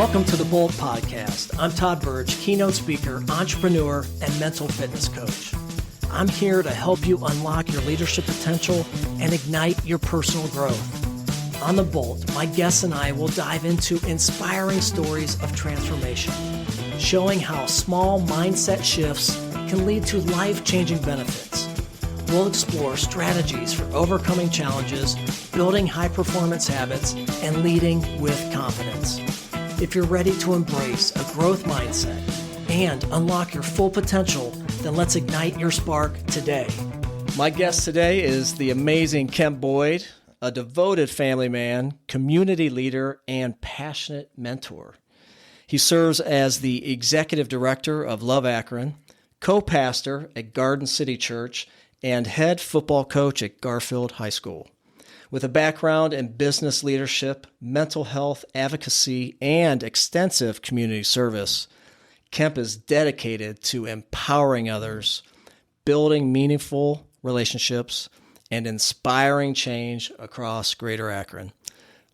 Welcome to the Bold Podcast. I'm Todd Burge, keynote speaker, entrepreneur, and mental fitness coach. I'm here to help you unlock your leadership potential and ignite your personal growth. On The Bold, my guests and I will dive into inspiring stories of transformation, showing how small mindset shifts can lead to life-changing benefits. We'll explore strategies for overcoming challenges, building high-performance habits, and leading with confidence. If you're ready to embrace a growth mindset and unlock your full potential, then let's ignite your spark today. My guest today is the amazing Kemp Boyd, a devoted family man, community leader, and passionate mentor. He serves as the executive director of Love Akron, co-pastor at Garden City Church, and head football coach at Garfield High School. With a background in business leadership, mental health advocacy, and extensive community service, Kemp is dedicated to empowering others, building meaningful relationships, and inspiring change across Greater Akron.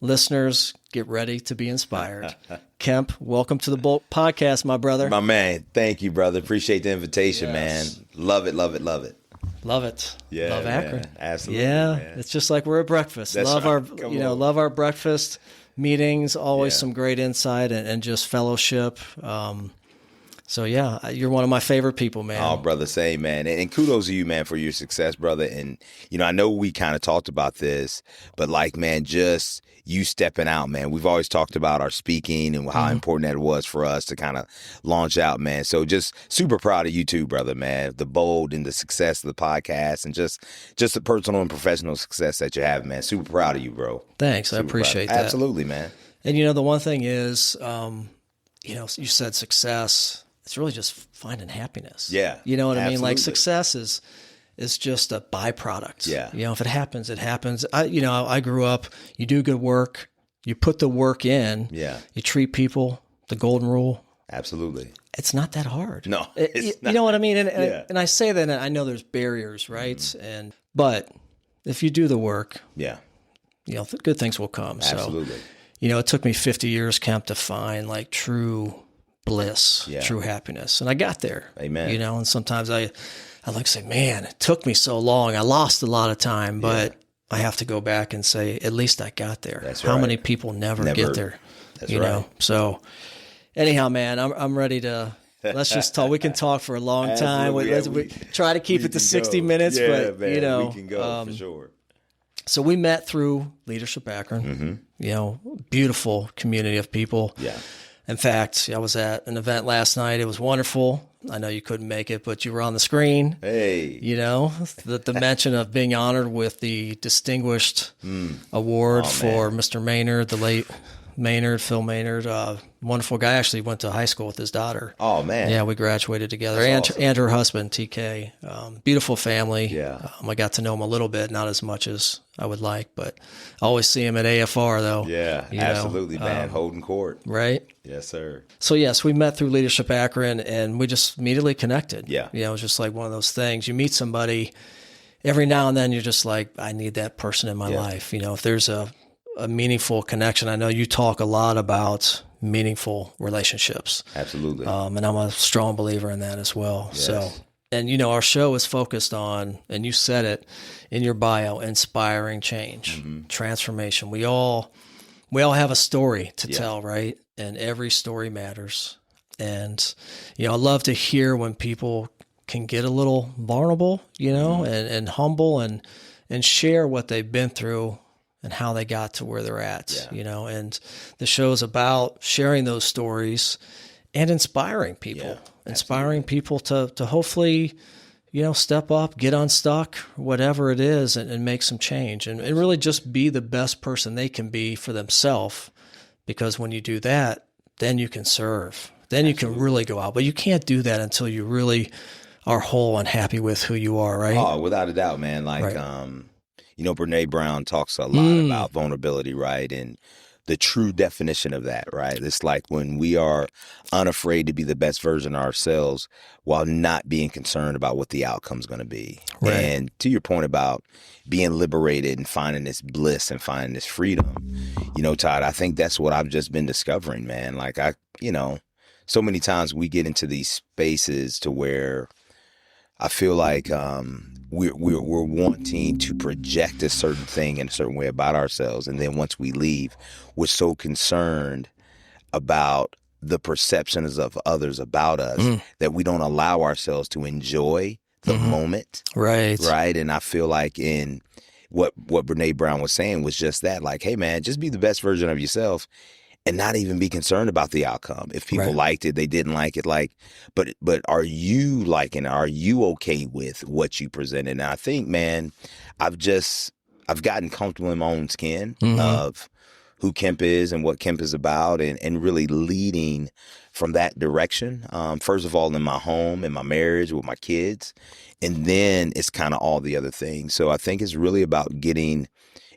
Listeners, get ready to be inspired. Kemp, welcome to the Bolt Podcast, my brother. My man, thank you, brother. Appreciate the invitation, Yes. man. Love it, love it, love it. Love it. Yeah, love Akron. man. Absolutely. Yeah, man. it's just like we're at breakfast. That's Love right. our, Come on. love our breakfast meetings. Always Yeah. some great insight and just fellowship. So yeah, you're one of my favorite people, man. Oh, brother, same, man. And kudos to you, man, for your success, brother. And, I know we kind of talked about this, but like, man, just you stepping out, man. We've always talked about our speaking and how important that was for us to kind of launch out, man. So just super proud of you too, brother, man. The bold and the success of the podcast and just the personal and professional success that you have, man. Super proud of you, bro. Thanks. I Super appreciate proud. that. Absolutely, man. And the one thing is, you said success. It's really just finding happiness. Yeah, You know what I mean? Like absolutely. success is just a byproduct. Yeah. If it happens, it happens. I grew up, you do good work, you put the work in, Yeah. you treat people, the golden rule. Absolutely. It's not that hard. No, You it's not. know what I mean? Yeah. And I say that, and I know there's barriers, right? But if you do the work, Yeah, good things will come. absolutely. So, it took me 50 years, Kemp, to find like true bliss, Yeah. true happiness. And I got there. Amen. And sometimes I like to say, man, it took me so long. I lost a lot of time, but I have to go back and say, at least I got there. That's How right. many people never get there? That's you right. know? So anyhow, man, I'm ready to, let's just talk. We can talk for a long time. Absolutely. We try to keep We it to can 60 go. minutes, Yeah, but man, we can go for sure. So we met through Leadership Akron, beautiful community of people. Yeah. In fact, I was at an event last night. It was wonderful. I know you couldn't make it, but you were on the screen. Hey. The mention of being honored with the distinguished award for Mr. Maynard, the late Maynard, Phil Maynard, wonderful guy. Actually went to high school with his daughter. Oh, man. Yeah, we graduated together. That's awesome. And her husband, TK. Beautiful family. Yeah. I got to know him a little bit, not as much as I would like, but I always see him at AFR, though. Yeah, absolutely, man. Holding court. Right? Yes, sir. So, yes, we met through Leadership Akron, and we just immediately connected. Yeah. It was just like one of those things. You meet somebody, every now and then you're just like, I need that person in my life. If there's a meaningful connection. I know you talk a lot about meaningful relationships. Absolutely. And I'm a strong believer in that as well. Yes. So, and our show is focused on, and you said it in your bio, inspiring change, transformation. We all have a story to tell, right? And every story matters. And, I love to hear when people can get a little vulnerable, and humble and share what they've been through and how they got to where they're at, and the show's about sharing those stories and inspiring people, people to hopefully, step up, get unstuck, whatever it is, and make some change and really just be the best person they can be for themselves. Because when you do that, then you can serve, then you can really go out, but you can't do that until you really are whole and happy with who you are, right? Oh, without a doubt, man. Like, Right. Brene Brown talks a lot about vulnerability, right? And the true definition of that, right? It's like when we are unafraid to be the best version of ourselves while not being concerned about what the outcome's going to be. Right. And to your point about being liberated and finding this bliss and finding this freedom, Todd, I think that's what I've just been discovering, man. Like so many times we get into these spaces to where I feel like we're wanting to project a certain thing in a certain way about ourselves. And then once we leave, we're so concerned about the perceptions of others about us that we don't allow ourselves to enjoy the moment. Right. Right. And I feel like in what Brene Brown was saying was just that, like, hey, man, just be the best version of yourself. And not even be concerned about the outcome. If people liked it, they didn't like it. But are you liking it? Are you okay with what you presented? And I think, man, I've gotten comfortable in my own skin of who Kemp is and what Kemp is about, and really leading from that direction. First of all, in my home, in my marriage, with my kids, and then it's kind of all the other things. So I think it's really about getting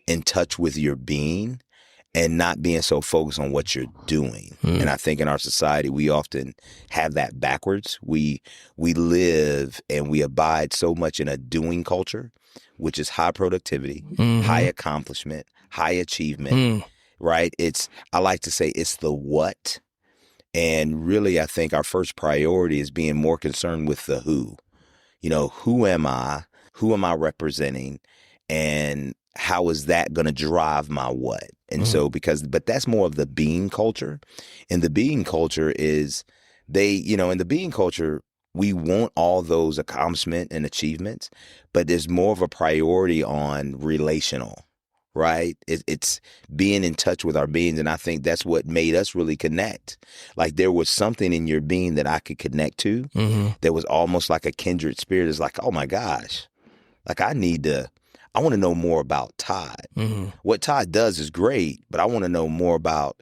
in touch with your being and not being so focused on what you're doing. And I think in our society, we often have that backwards. We live and we abide so much in a doing culture, which is high productivity, high accomplishment, high achievement, right? I like to say it's the what. And really, I think our first priority is being more concerned with the who. Who am I? Who am I representing? And how is that going to drive my what? And so but that's more of the being culture. And the being culture is in the being culture, we want all those accomplishments and achievements, but there's more of a priority on relational, right? It's being in touch with our beings. And I think that's what made us really connect. Like there was something in your being that I could connect to that was almost like a kindred spirit. It's like, oh my gosh, like I want to know more about Todd. What Todd does is great, but I want to know more about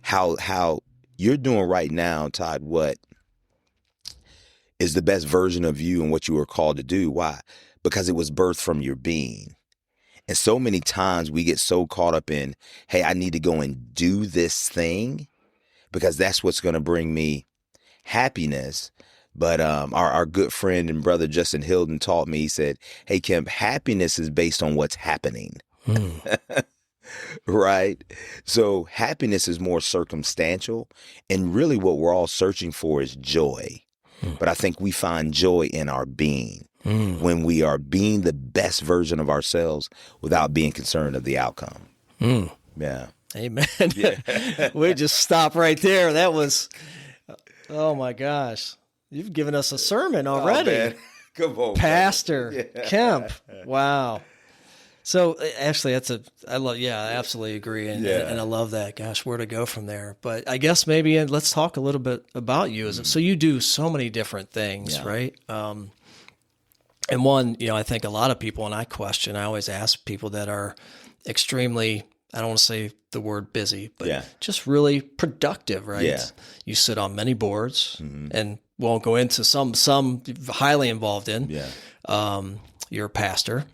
how you're doing right now, Todd, what is the best version of you and what you were called to do. Why? Because it was birthed from your being. And so many times we get so caught up in, hey, I need to go and do this thing because that's what's going to bring me happiness. But our good friend and brother Justin Hilden taught me, he said, hey, Kemp, happiness is based on what's happening. Right? So happiness is more circumstantial. And really what we're all searching for is joy. But I think we find joy in our being when we are being the best version of ourselves without being concerned of the outcome. Yeah. Amen. Yeah. We just stop right there. That was, oh my gosh. You've given us a sermon already. Oh, man. Come on, Pastor Kemp. Wow. So actually I absolutely agree. And I love that. Gosh, where to go from there. But I guess maybe let's talk a little bit about you. So you do so many different things, right? And one, I think a lot of people, and I always ask people that are extremely, I don't want to say the word busy, but just really productive, right? Yeah. You sit on many boards and won't go into some highly involved in. Yeah. You're a pastor.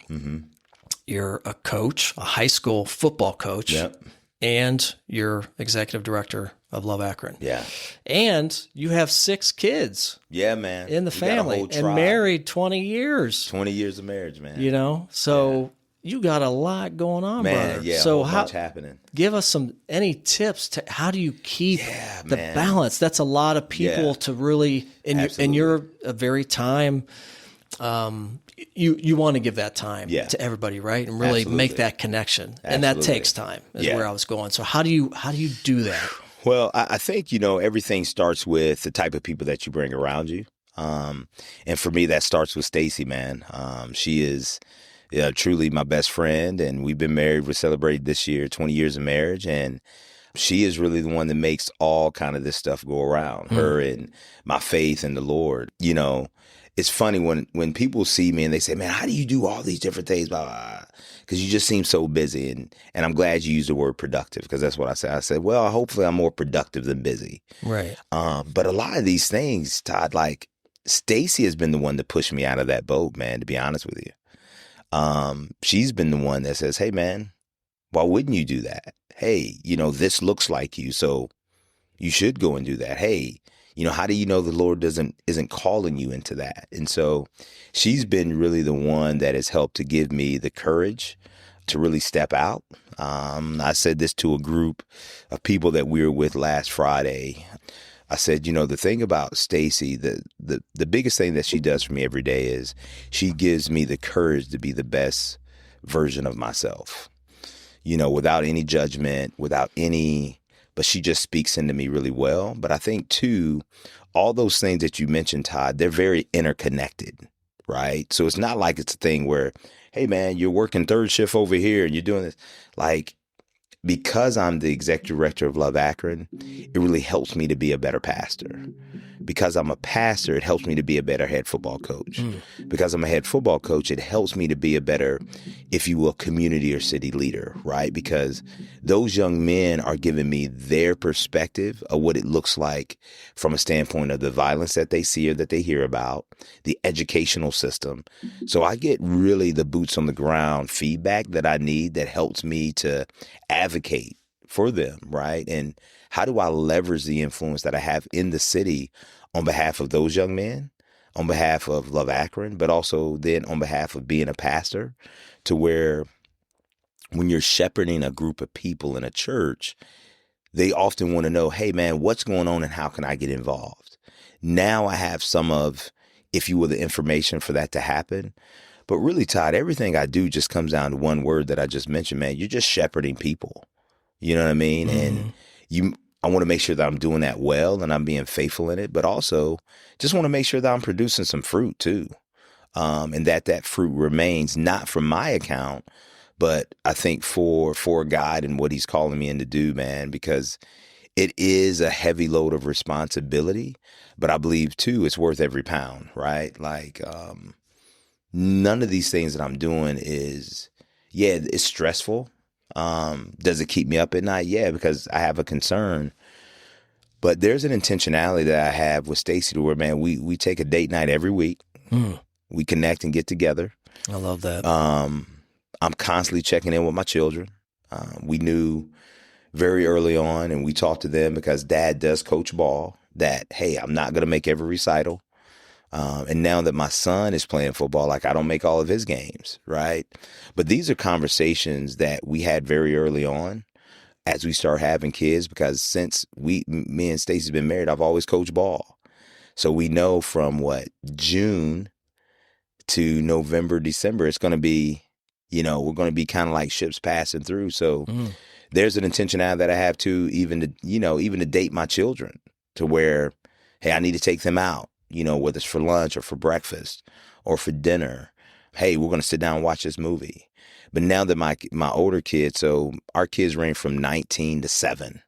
You're a coach, a high school football coach. Yep. And you're executive director of Love Akron. Yeah. And you have 6 kids. Yeah, man. In the family. And married 20 years. 20 years of marriage, man. So you got a lot going on, man, brother. Yeah, so much happening. Give us any tips to how do you keep the balance? That's a lot of people to really, and you're a very time, you want to give that time to everybody, right? And really make that connection. And that takes time is where I was going. So how do you do that? Well, I think, everything starts with the type of people that you bring around you. And for me, that starts with Stacy, man. She is truly my best friend, and we've been married. We're celebrating this year 20 years of marriage, and she is really the one that makes all kind of this stuff go around. Her and my faith in the Lord. It's funny when people see me and they say, man, how do you do all these different things? Because you just seem so busy. And I'm glad you used the word productive, because that's what I said. I said, well, hopefully I'm more productive than busy. Right. But a lot of these things, Todd, like Stacy has been the one to push me out of that boat, man, to be honest with you. She's been the one that says, hey, man, Why wouldn't you do that? Hey, this looks like you, so you should go and do that. Hey, how do you know the Lord isn't calling you into that? And so she's been really the one that has helped to give me the courage to really step out. I said this to a group of people that we were with last Friday. I said, the thing about Stacy, the biggest thing that she does for me every day is she gives me the courage to be the best version of myself, without any judgment, but she just speaks into me really well. But I think too, all those things that you mentioned, Todd, they're very interconnected, right? So it's not like it's a thing where, hey man, you're working third shift over here and you're doing this. Like, because I'm the executive director of Love Akron, it really helps me to be a better pastor. Because I'm a pastor, it helps me to be a better head football coach. Because I'm a head football coach, it helps me to be a better, if you will, community or city leader, right? Because those young men are giving me their perspective of what it looks like from a standpoint of the violence that they see or that they hear about, the educational system. So I get really the boots on the ground feedback that I need that helps me to advocate for them, right? And how do I leverage the influence that I have in the city on behalf of those young men, on behalf of Love Akron, but also then on behalf of being a pastor, to where when you're shepherding a group of people in a church, they often want to know, hey man, what's going on and how can I get involved? Now I have some of, if you will, the information for that to happen. But really, Todd, everything I do just comes down to one word that I just mentioned, man. You're just shepherding people. You know what I mean? And I want to make sure that I'm doing that well and I'm being faithful in it, but also just want to make sure that I'm producing some fruit too. And that fruit remains not from my account, but I think for God and what he's calling me in to do, man, because it is a heavy load of responsibility, but I believe too, it's worth every pound, right? Like, none of these things that I'm doing is, it's stressful. Does it keep me up at night? Yeah, because I have a concern. But there's an intentionality that I have with Stacy to where, man, we take a date night every week. We connect and get together. I love that. I'm constantly checking in with my children. We knew very early on, and we talked to them because Dad does coach ball, that, hey, I'm not going to make every recital. And now that my son is playing football, like I don't make all of his games, right? But these are conversations that we had very early on as we start having kids, because since me and Stacey's been married, I've always coached ball. So we know from June to November, December, it's going to be, we're going to be kind of like ships passing through. So there's an intentionality that I have to even to date my children to where, hey, I need to take them out. Whether it's for lunch or for breakfast or for dinner. Hey, we're going to sit down and watch this movie. But now that my older kids, so our kids range from 19 to 7,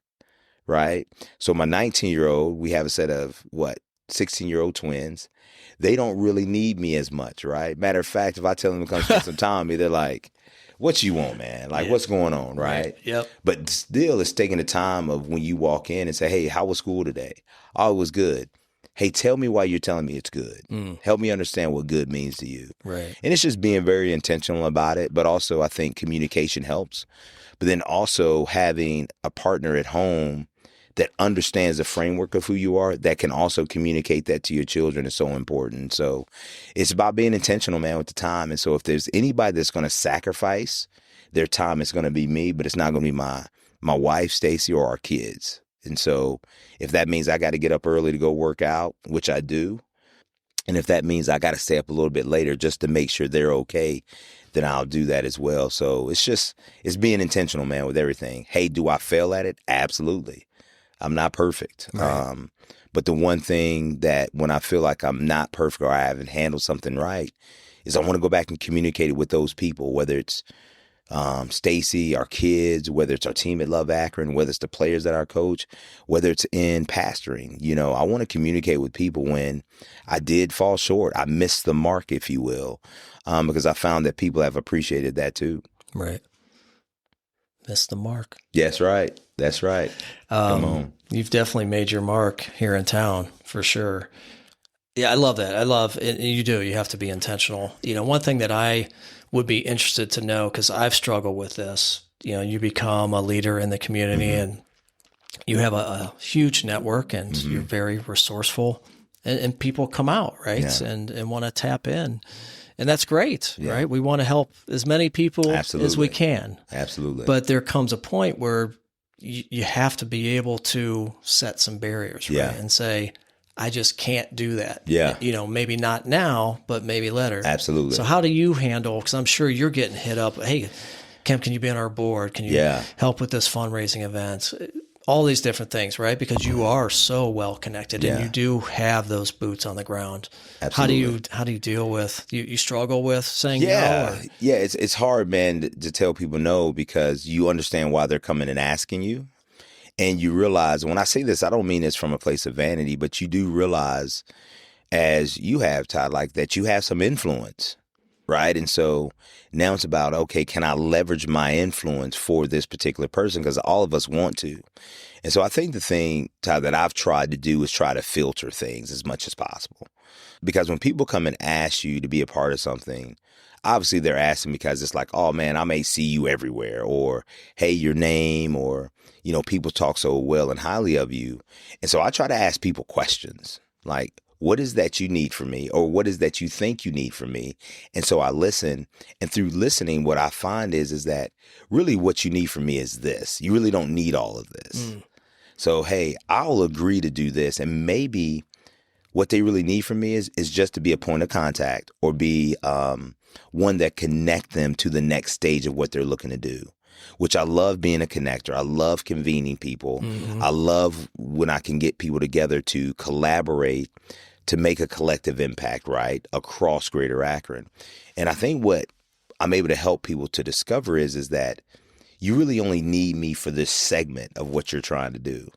right? So my 19-year-old, we have a set of 16-year-old twins. They don't really need me as much, right? Matter of fact, if I tell them to come spend some time with me, they're like, what you want, man? Like, what's going on, right? Yep. But still, it's taking the time of when you walk in and say, hey, how was school today? Oh, it was good. Hey, tell me why you're telling me it's good. Help me understand what good means to you. Right. And it's just being very intentional about it. But also, I think communication helps. But then also having a partner at home that understands the framework of who you are, that can also communicate that to your children is so important. So it's about being intentional, man, with the time. And so if there's anybody that's going to sacrifice their time, it's going to be me, but it's not going to be my wife, Stacy, or our kids. And so if that means I got to get up early to go work out, which I do, and if that means I got to stay up a little bit later just to make sure they're okay, then I'll do that as well. So it's being intentional, man, with everything. Hey, do I fail at it? Absolutely. I'm not perfect. Right. But the one thing that when I feel like I'm not perfect or I haven't handled something right is I want to go back and communicate it with those people, whether it's Stacy, our kids, whether it's our team at Love Akron, whether it's the players that I coach, whether it's in pastoring. I want to communicate with people when I did fall short. I missed the mark, if you will, because I found that people have appreciated that too. Right. Missed the mark. That's right. That's right. Come on. You've definitely made your mark here in town for sure. Yeah, I love that. I love it. You do. You have to be intentional. One thing that I would be interested to know, because I've struggled with this, you become a leader in the community and you have a huge network and you're very resourceful and people come out, right? Yeah. And want to tap in. And that's great, right? We want to help as many people as we can. Absolutely. But there comes a point where you have to be able to set some barriers, right? And say, I just can't do that. Yeah. Maybe not now, but maybe later. Absolutely. So how do you handle, because I'm sure you're getting hit up, hey, Kemp, can you be on our board? Can you help with this fundraising event? All these different things, right? Because you are so well connected and you do have those boots on the ground. Absolutely. How do you deal with, you struggle with saying no? Yeah, it's hard, man, to tell people no because you understand why they're coming and asking you. And you realize, when I say this, I don't mean this from a place of vanity, but you do realize, as you have, Todd, like that you have some influence, right? And so now it's about, okay, can I leverage my influence for this particular person? Because all of us want to. And so I think the thing, Todd, that I've tried to do is try to filter things as much as possible. Because when people come and ask you to be a part of something, obviously they're asking because it's like, oh man, I may see you everywhere, or hey, your name, or, people talk so well and highly of you. And so I try to ask people questions like, what is that you need from me? Or what is that you think you need from me? And so I listen. And through listening, what I find is that really what you need from me is this. You really don't need all of this. So, hey, I'll agree to do this. And maybe what they really need from me is just to be a point of contact or be one that connect them to the next stage of what they're looking to do, which I love being a connector. I love convening people. I love when I can get people together to collaborate to make a collective impact, right, across Greater Akron. And I think what I'm able to help people to discover is that you really only need me for this segment of what you're trying to do.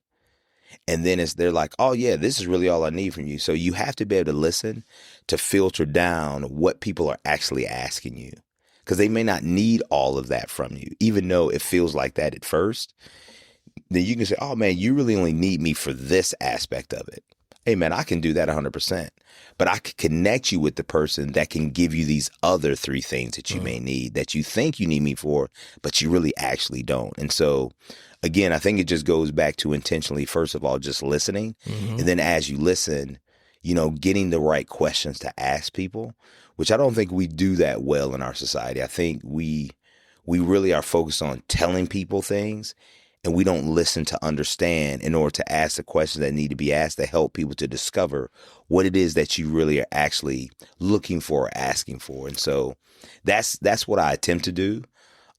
And then they're like, oh, yeah, this is really all I need from you. So you have to be able to listen to filter down what people are actually asking you, because they may not need all of that from you, even though it feels like that at first. Then you can say, oh, man, you really only need me for this aspect of it. Hey, man, I can do that 100%. But I can connect you with the person that can give you these other three things that you may need, that you think you need me for, but you really actually don't. And so, again, I think it just goes back to intentionally, first of all, just listening. And then as you listen, getting the right questions to ask people, which I don't think we do that well in our society. I think we really are focused on telling people things, and we don't listen to understand in order to ask the questions that need to be asked to help people to discover what it is that you really are actually looking for or asking for. And so that's what I attempt to do.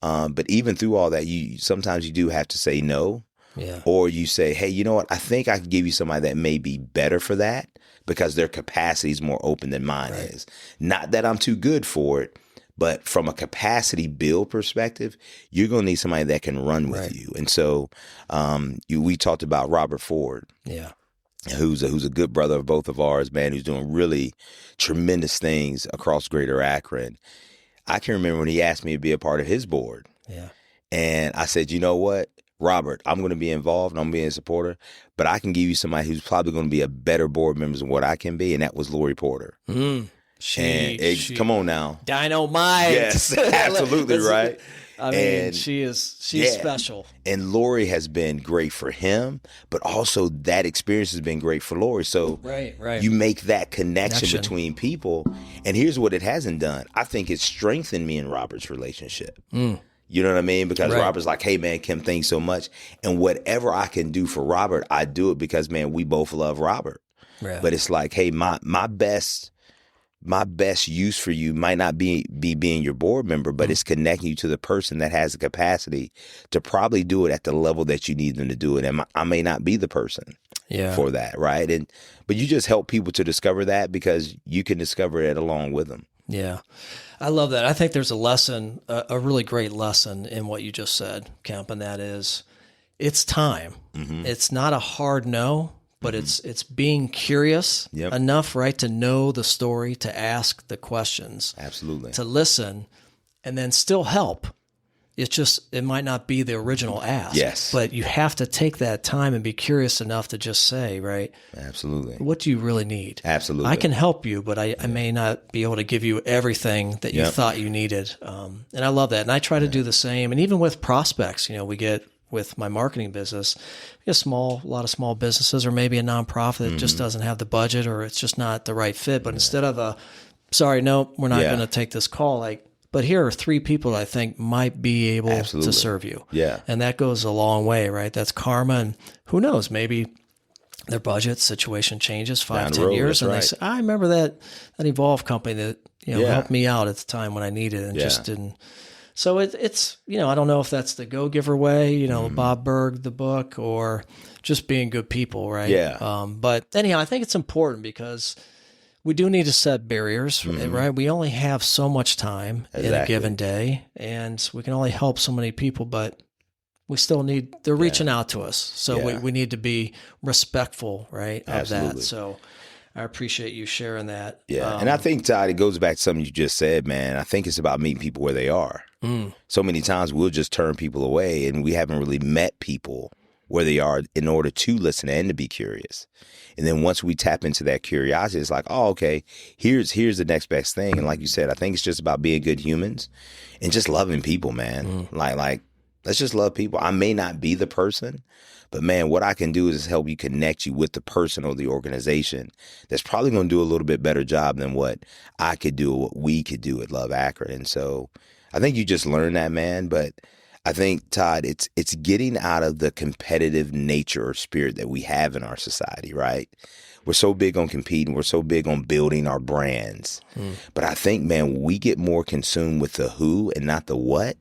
But even through all that, sometimes you do have to say no. Yeah. Or you say, hey, you know what? I think I could give you somebody that may be better for that because their capacity is more open than mine is. Not that I'm too good for it, but from a capacity build perspective, you're going to need somebody that can run with you. And so we talked about Robert Ford. Yeah. Who's a good brother of both of ours, man, who's doing really tremendous things across Greater Akron. I can remember when he asked me to be a part of his board. Yeah. And I said, you know what, Robert, I'm going to be involved and I'm being a supporter, but I can give you somebody who's probably going to be a better board member than what I can be. And that was Lori Porter. She come on now. Dynamite. Yes, absolutely right. I mean, she's special. And Lori has been great for him, but also that experience has been great for Lori. So you make that connection between people. And here's what it hasn't done. I think it's strengthened me and Robert's relationship. You know what I mean? Because Robert's like, hey, man, Kim, thanks so much. And whatever I can do for Robert, I do it because, man, we both love Robert. Right. But it's like, hey, my best use for you might not be being your board member, but it's connecting you to the person that has the capacity to probably do it at the level that you need them to do it. And I may not be the person for that, right? But you just help people to discover that because you can discover it along with them. Yeah. I love that. I think there's a lesson, a really great lesson in what you just said, Kemp, and that is it's time. It's not a hard no, but it's being curious enough, right, to know the story, to ask the questions. Absolutely. To listen, and then still help it might not be the original ask. Yes. But you have to take that time and be curious enough to just say, right? Absolutely. What do you really need? Absolutely. I can help you, but I may not be able to give you everything that you thought you needed. And I love that. And I try to do the same. And even with prospects, we get with my marketing business, we get a lot of small businesses or maybe a nonprofit that just doesn't have the budget or it's just not the right fit. But instead of sorry, no, we're not going to take this call. But here are 3 people that I think might be able to serve you. Yeah. And that goes a long way, right? That's karma. And who knows, maybe their budget situation changes 5-10 years. And they say, I remember that Evolve company that, helped me out at the time when I needed it and just didn't. So it's, I don't know if that's the go-giver way, Bob Berg, the book, or just being good people, right? Yeah. But anyhow, I think it's important because we do need to set barriers, right? We only have so much time in a given day, and we can only help so many people, but we still they're reaching out to us. So we need to be respectful, right, of that. So I appreciate you sharing that. Yeah. And I think, Todd, it goes back to something you just said, man. I think it's about meeting people where they are. So many times we'll just turn people away, and we haven't really met people where they are in order to listen and to be curious. And then once we tap into that curiosity, it's like, oh, okay, here's the next best thing. And like you said, I think it's just about being good humans and just loving people, man. Like, let's just love people. I may not be the person, but man, what I can do is help you connect you with the person or the organization that's probably going to do a little bit better job than what I could do, or what we could do at Love Akron. And so I think you just learn that, man. But I think, Todd, it's getting out of the competitive nature or spirit that we have in our society, right? We're so big on competing. We're so big on building our brands. But I think, man, when we get more consumed with the who and not the what,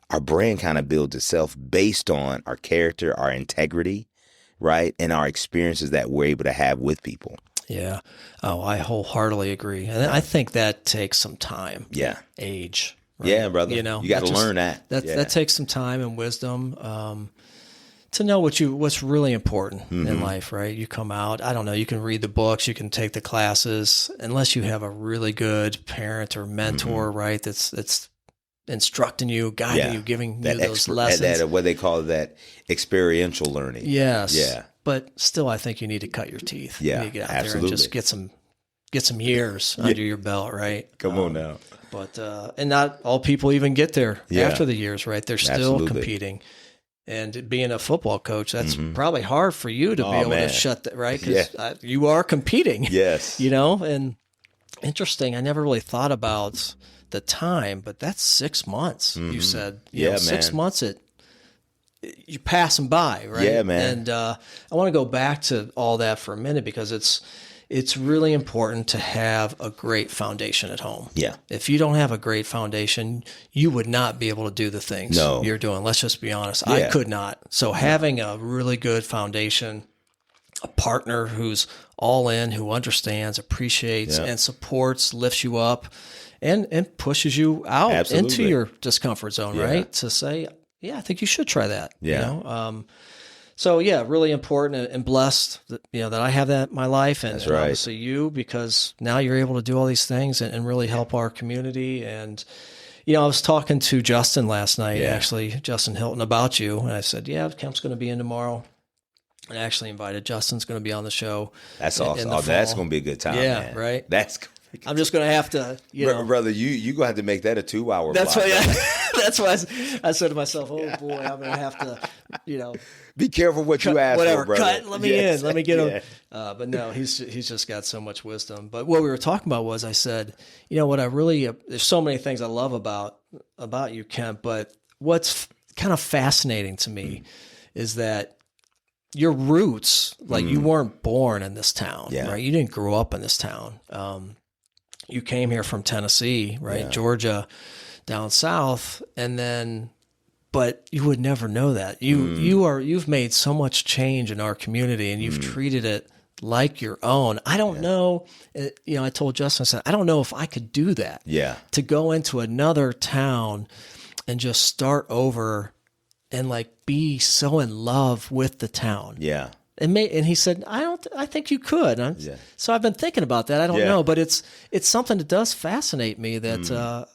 our brand kind of builds itself based on our character, our integrity, right? And our experiences that we're able to have with people. Yeah. Oh, I wholeheartily agree. And I think that takes some time. Yeah. Age. Right? Yeah, brother. You got to learn that. That takes some time and wisdom to know what's really important in life, right? You come out, I don't know, you can read the books, you can take the classes, unless you have a really good parent or mentor, right? That's instructing you, guiding you, giving you those lessons. What they call that experiential learning. Yes. Yeah. But still, I think you need to cut your teeth. Yeah, you need to get out absolutely. there and just get some years under your belt, right? Come on now. But and not all people even get there after the years, right? They're still competing. And being a football coach, that's probably hard for you to be able to shut that, right? Because you are competing. Yes. And interesting, I never really thought about the time, but that's 6 months. You said, you know, 6 months you pass them by, right? Yeah, man. And I want to go back to all that for a minute because it's really important to have a great foundation at home. Yeah. If you don't have a great foundation, you would not be able to do the things you're doing. Let's just be honest. Yeah. I could not. So having a really good foundation, a partner who's all in, who understands, appreciates, and supports, lifts you up, and pushes you out into your discomfort zone, right? To say, I think you should try that. Yeah. You know? So really important and blessed that, that I have that in my life and obviously you, because now you're able to do all these things and really help our community. And, I was talking to Justin last night, actually, Justin Hilton, about you. And I said, Kemp's going to be in tomorrow. And I actually invited Justin's going to be on the show. That's awesome. That's going to be a good time. Yeah, man. Right. I'm just going to have to, brother, you going to have to make that a 2-hour That's why that's why I said to myself, oh boy, I'm going to have to, be careful what you ask for, brother. Let me in. Let me get him. But no, he's just got so much wisdom. But what we were talking about was, I said, what I really, there's so many things I love about you, Kemp, but what's kind of fascinating to me is that your roots, like you weren't born in this town, right? You didn't grow up in this town. You came here from Tennessee, right? Yeah. Georgia, down south, and then, but you would never know that. You've made so much change in our community, and you've treated it like your own. I don't know. I told Justin, I said, I don't know if I could do that. Yeah. To go into another town and just start over and be so in love with the town. Yeah. And he said, I think you could. So I've been thinking about that. I don't know, but it's something that does fascinate me that,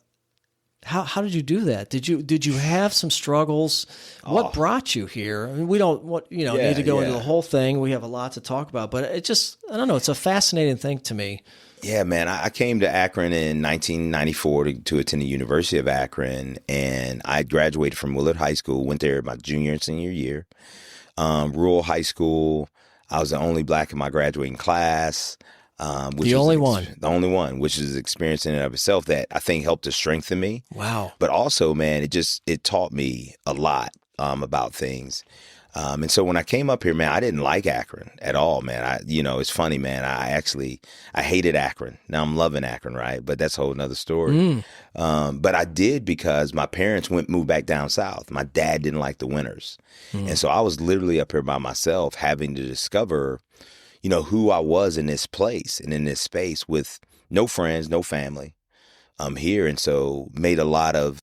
How did you do that? Did you have some struggles? What brought you here? I mean, we don't need to go into the whole thing. We have a lot to talk about, but it just, I don't know. It's a fascinating thing to me. Yeah, man. I came to Akron in 1994 to attend the University of Akron, and I graduated from Willard High School. Went there my junior and senior year. Rural high school. I was the only black in my graduating class. The only one, which is an experience in and of itself that I think helped to strengthen me. Wow. But also, man, it taught me a lot about things. And so when I came up here, man, I didn't like Akron at all, man. It's funny, man. I hated Akron. Now I'm loving Akron, right? But that's a whole nother story. But I did because my parents moved back down south. My dad didn't like the winters. And so I was literally up here by myself having to discover who I was in this place and in this space with no friends, no family here. And so made a lot of,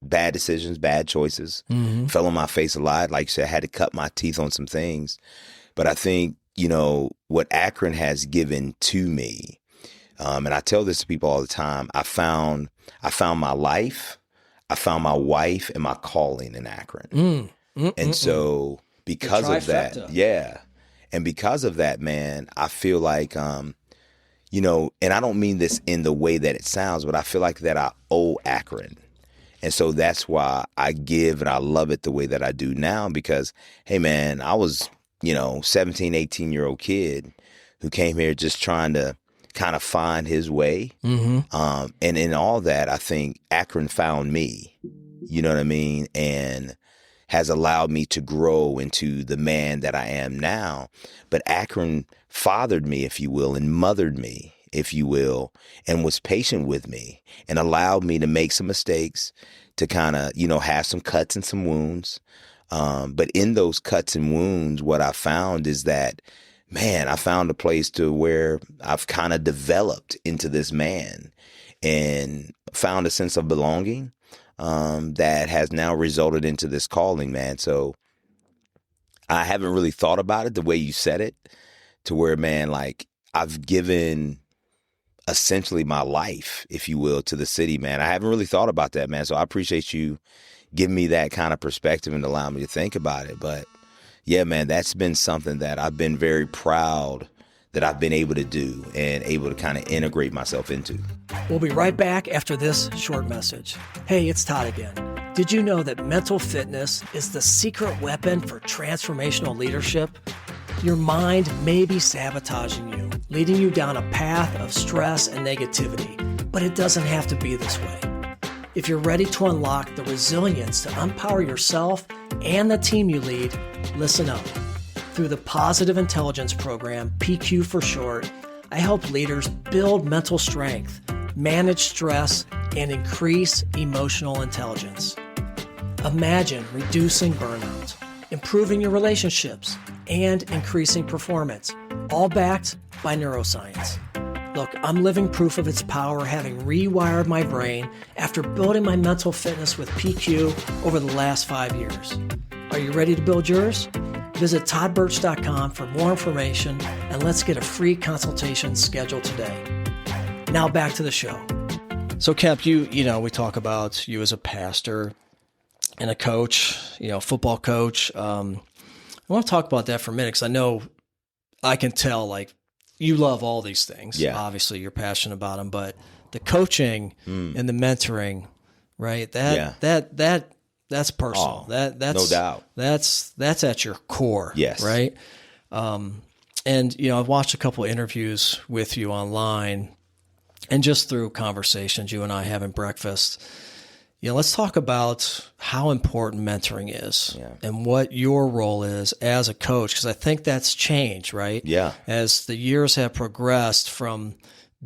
bad decisions, bad choices, fell on my face a lot. Like you said, I had to cut my teeth on some things. But I think, what Akron has given to me, and I tell this to people all the time, I found my life, I found my wife and my calling in Akron. And so because of that, and because of that, man, I feel like, and I don't mean this in the way that it sounds, but I feel like that I owe Akron. And so that's why I give and I love it the way that I do now because, hey, man, I was, 17, 18-year-old kid who came here just trying to kind of find his way. And in all that, I think Akron found me, you know what I mean? And has allowed me to grow into the man that I am now. But Akron fathered me, if you will, and mothered me, if you will, and was patient with me and allowed me to make some mistakes, to kind of, have some cuts and some wounds. But in those cuts and wounds, what I found is that, man, I found a place to where I've kind of developed into this man and found a sense of belonging. That has now resulted into this calling, man. So I haven't really thought about it the way you said it, to where, man, like I've given essentially my life, if you will, to the city, man. I haven't really thought about that, man. So I appreciate you giving me that kind of perspective and allowing me to think about it. But yeah, man, that's been something that I've been very proud that I've been able to do and able to kind of integrate myself into. We'll be right back after this short message. Hey, it's Todd again. Did you know that mental fitness is the secret weapon for transformational leadership? Your mind may be sabotaging you, leading you down a path of stress and negativity, but it doesn't have to be this way. If you're ready to unlock the resilience to empower yourself and the team you lead, listen up. Through the Positive Intelligence Program, PQ for short, I help leaders build mental strength, manage stress, and increase emotional intelligence. Imagine reducing burnout, improving your relationships, and increasing performance, all backed by neuroscience. Look, I'm living proof of its power, having rewired my brain after building my mental fitness with PQ over the last 5 years. Are you ready to build yours? Visit toddbirch.com for more information, and let's get a free consultation scheduled today. Now back to the show. So Kemp, we talk about you as a pastor and a coach, football coach. I want to talk about that for a minute because I know I can tell, like, you love all these things. Yeah. Obviously, you're passionate about them, but the coaching and the mentoring, right? That's personal. That's no doubt. That's at your core. Yes. Right. And I've watched a couple of interviews with you online, and just through conversations you and I having breakfast. Let's talk about how important mentoring is and what your role is as a coach, because I think that's changed, right? Yeah. As the years have progressed from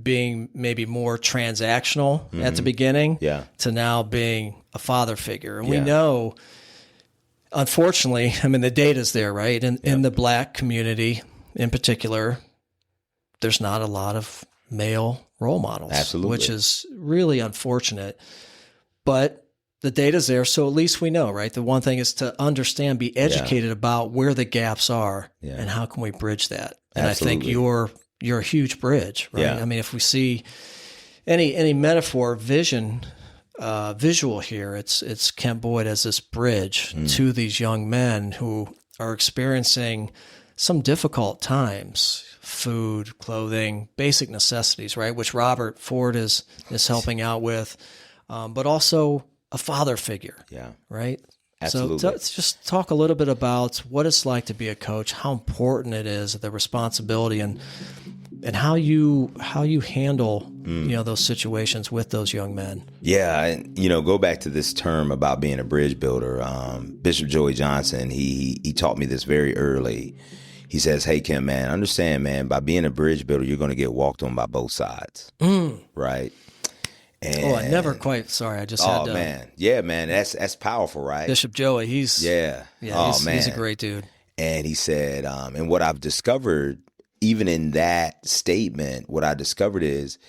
being maybe more transactional at the beginning to now being a father figure. And we know, unfortunately, the data's there, right? In the Black community in particular, there's not a lot of male role models. Absolutely. Which is really unfortunate. But the data's there, so at least we know, right? The one thing is to understand, be educated about where the gaps are and how can we bridge that. And Absolutely. I think you're a huge bridge, right? Yeah. If we see any metaphor, vision visual here. It's Kemp Boyd as this bridge to these young men who are experiencing some difficult times, food, clothing, basic necessities, right? Which Robert Ford is helping out with, but also a father figure. Yeah. Right. Absolutely. So let's just talk a little bit about what it's like to be a coach, how important it is, the responsibility, and how you handle those situations with those young men. Yeah, and go back to this term about being a bridge builder. Bishop Joey Johnson, he taught me this very early. He says, "Hey, Kim, man, understand, man, by being a bridge builder, you're going to get walked on by both sides, right?" And, I never quite. Sorry, I just had to. Oh man, yeah, man, that's powerful, right? Bishop Joey, he's a great dude. And he said, and what I've discovered, even in that statement, what I discovered is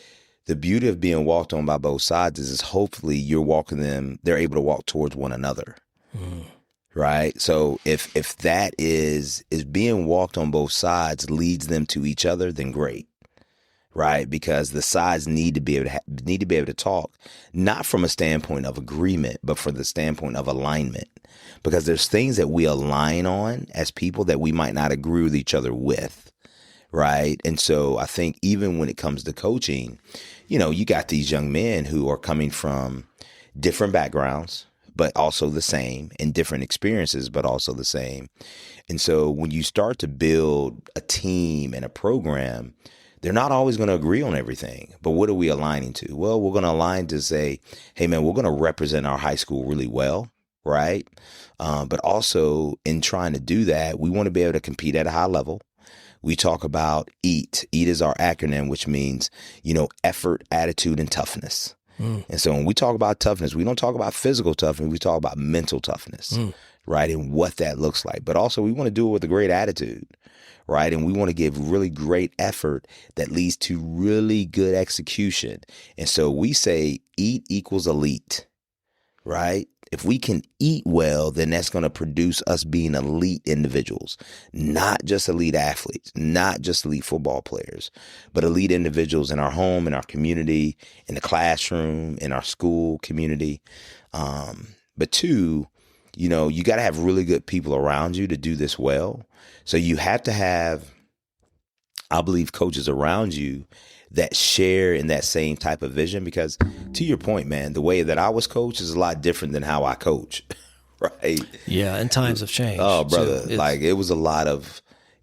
the beauty of being walked on by both sides is hopefully you're walking them, they're able to walk towards one another. Right. So if that is being walked on both sides leads them to each other, then great. Right. Because the sides need to be able to talk, not from a standpoint of agreement, but from the standpoint of alignment. Because there's things that we align on as people that we might not agree with each other with. Right. And so I think even when it comes to coaching, you got these young men who are coming from different backgrounds, but also the same, and different experiences, but also the same. And so when you start to build a team and a program, they're not always going to agree on everything. But what are we aligning to? Well, we're going to align to say, hey, man, we're going to represent our high school really well. Right. But also in trying to do that, we want to be able to compete at a high level. We talk about EAT. EAT is our acronym, which means, effort, attitude, and toughness. And so when we talk about toughness, we don't talk about physical toughness. We talk about mental toughness, right? And what that looks like. But also we want to do it with a great attitude, right? And we want to give really great effort that leads to really good execution. And so we say EAT equals elite, right? If we can eat well, then that's going to produce us being elite individuals, not just elite athletes, not just elite football players, but elite individuals in our home, in our community, in the classroom, in our school community. But two, you got to have really good people around you to do this well. So you have to have, I believe, coaches around you that share in that same type of vision, because to your point, man, the way that I was coached is a lot different than how I coach, right? Yeah, and times have changed. Oh, brother, it was a lot of,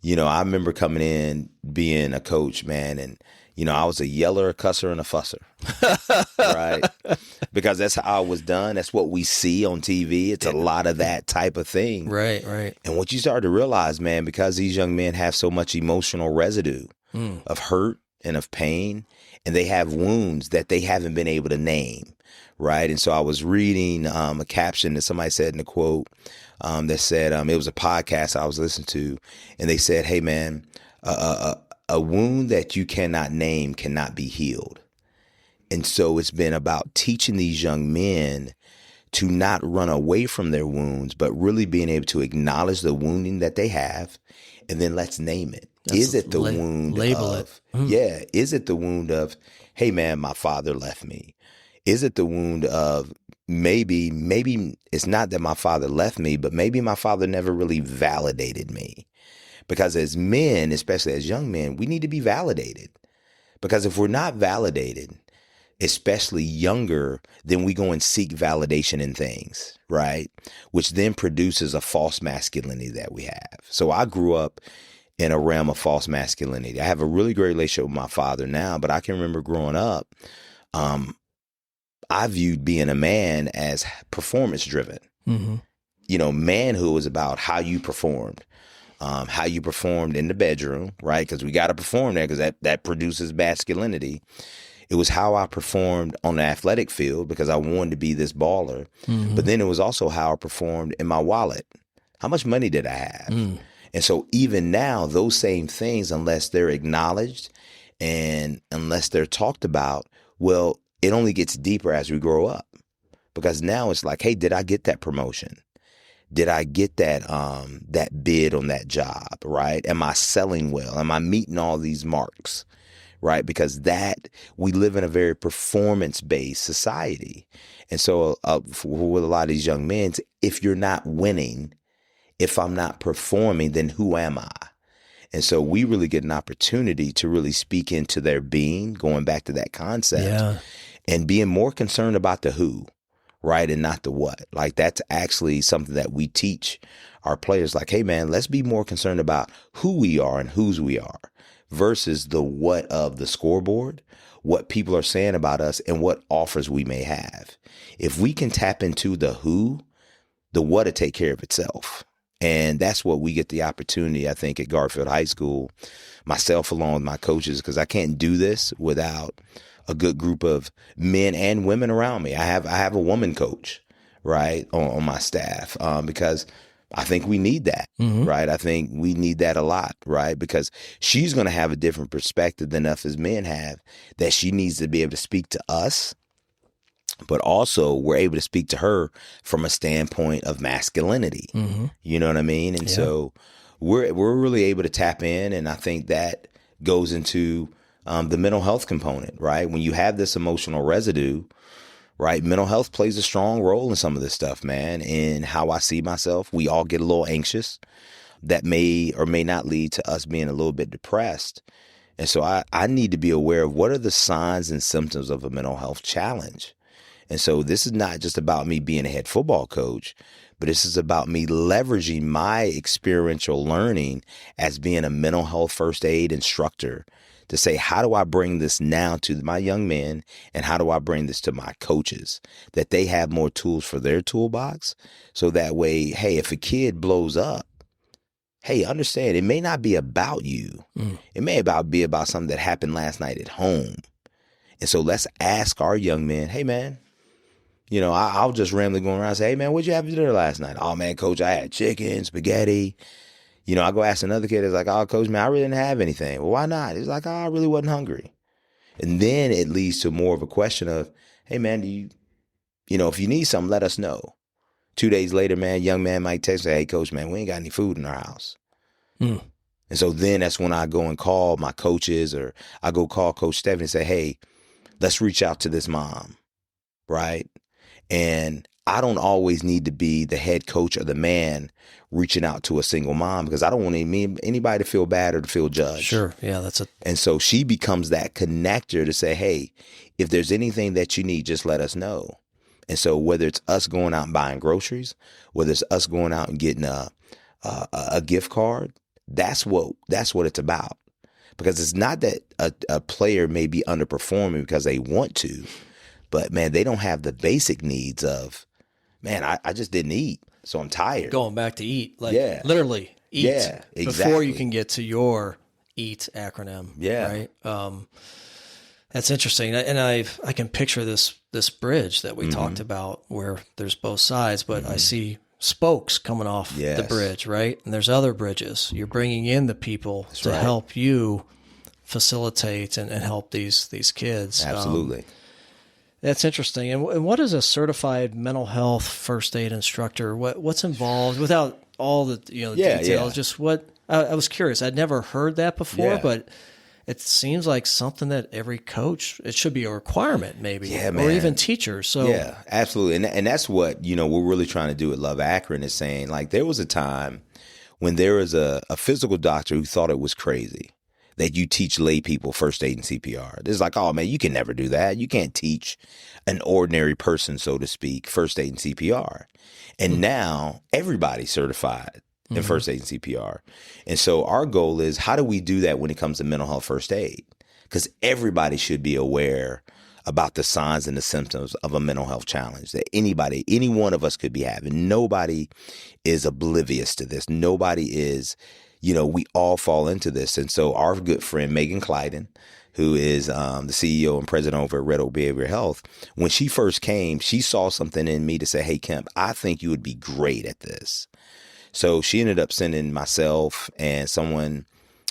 I remember coming in being a coach, man, and, I was a yeller, a cusser, and a fusser, right? Because that's how I was done. That's what we see on TV. It's a lot of that type of thing. Right. And what you start to realize, man, because these young men have so much emotional residue of hurt, and of pain, and they have wounds that they haven't been able to name, right? And so I was reading a caption that somebody said in a quote that said, it was a podcast I was listening to, and they said, hey, man, a wound that you cannot name cannot be healed. And so it's been about teaching these young men to not run away from their wounds, but really being able to acknowledge the wounding that they have, and then let's name it. Is it the wound of, is it the wound of, hey, man, my father left me? Is it the wound of maybe it's not that my father left me, but maybe my father never really validated me? Because as men, especially as young men, we need to be validated. Because if we're not validated, especially younger, then we go and seek validation in things, right? Which then produces a false masculinity that we have. So I grew up in a realm of false masculinity. I have a really great relationship with my father now, but I can remember growing up, I viewed being a man as performance driven. Manhood was about how you performed in the bedroom, right? Because we got to perform there, because that produces masculinity. It was how I performed on the athletic field, because I wanted to be this baller. But then it was also how I performed in my wallet. How much money did I have? And so even now, those same things, unless they're acknowledged and unless they're talked about, well, it only gets deeper as we grow up. Because now it's like, hey, did I get that promotion? Did I get that bid on that job, right? Am I selling well? Am I meeting all these marks, right? Because we live in a very performance-based society. And so with a lot of these young men, if you're not winning, if I'm not performing, then who am I? And so we really get an opportunity to really speak into their being, going back to that concept, and being more concerned about the who, right, and not the what. Like, that's actually something that we teach our players. Like, hey, man, let's be more concerned about who we are and whose we are versus the what of the scoreboard, what people are saying about us, and what offers we may have. If we can tap into the who, the what will take care of itself. And that's what we get the opportunity, I think, at Garfield High School, myself along with my coaches, because I can't do this without a good group of men and women around me. I have a woman coach, right, on my staff, because I think we need that, right? I think we need that a lot, right? Because she's going to have a different perspective than us as men have, that she needs to be able to speak to us. But also we're able to speak to her from a standpoint of masculinity. You know what I mean? And so we're really able to tap in. And I think that goes into the mental health component, right? When you have this emotional residue, right? Mental health plays a strong role in some of this stuff, man. In how I see myself, we all get a little anxious. That may or may not lead to us being a little bit depressed. And so I need to be aware of what are the signs and symptoms of a mental health challenge. And so this is not just about me being a head football coach, but this is about me leveraging my experiential learning as being a mental health first aid instructor to say, how do I bring this now to my young men, and how do I bring this to my coaches, that they have more tools for their toolbox? So that way, hey, if a kid blows up, hey, understand, it may not be about you. It may be about something that happened last night at home. And so let's ask our young men, hey, man, you know, I'll just randomly go around and say, hey, man, what'd you have for dinner last night? Oh, man, coach, I had chicken, spaghetti. You know, I go ask another kid, it's like, oh, coach, man, I really didn't have anything. Well, why not? It's like, oh, I really wasn't hungry. And then it leads to more of a question of, hey, man, you know, if you need something, let us know. 2 days later, man, young man might text, hey, coach, man, we ain't got any food in our house. And so then that's when I go and call my coaches, or I go call Coach Stephanie and say, hey, let's reach out to this mom, right? And I don't always need to be the head coach or the man reaching out to a single mom, because I don't want anybody to feel bad or to feel judged. Sure. Yeah, that's it. And so she becomes that connector to say, hey, if there's anything that you need, just let us know. And so whether it's us going out and buying groceries, whether it's us going out and getting a gift card, that's what it's about. Because it's not that a player may be underperforming because they want to, but man, they don't have the basic needs of, man, I just didn't eat, so I'm tired. Going back to eat, like literally eat exactly. before you can get to your EAT acronym. Right. That's interesting, and I can picture this bridge that we talked about where there's both sides, but I see spokes coming off the bridge, right? And there's other bridges. You're bringing in the people to help you facilitate and help these kids. Absolutely. That's interesting. And what is a certified mental health first aid instructor? What's involved, without all the details? Just what I was curious. I'd never heard that before, but it seems like something that every coach, it should be a requirement, maybe, or even teachers. So yeah, absolutely. And that's what, we're really trying to do at Love Akron, is saying, like, there was a time when there was a physical doctor who thought it was crazy that you teach lay people first aid and CPR. It's like, oh man, you can never do that. You can't teach an ordinary person, so to speak, first aid and CPR. And now everybody's certified in first aid and CPR. And so our goal is, how do we do that when it comes to mental health first aid? Because everybody should be aware about the signs and the symptoms of a mental health challenge that any one of us could be having. Nobody is oblivious to this. Nobody is, we all fall into this. And so our good friend, Megan Clyden, who is the CEO and president over at Red Oak Behavioral Health, when she first came, she saw something in me to say, hey, Kemp, I think you would be great at this. So she ended up sending myself and someone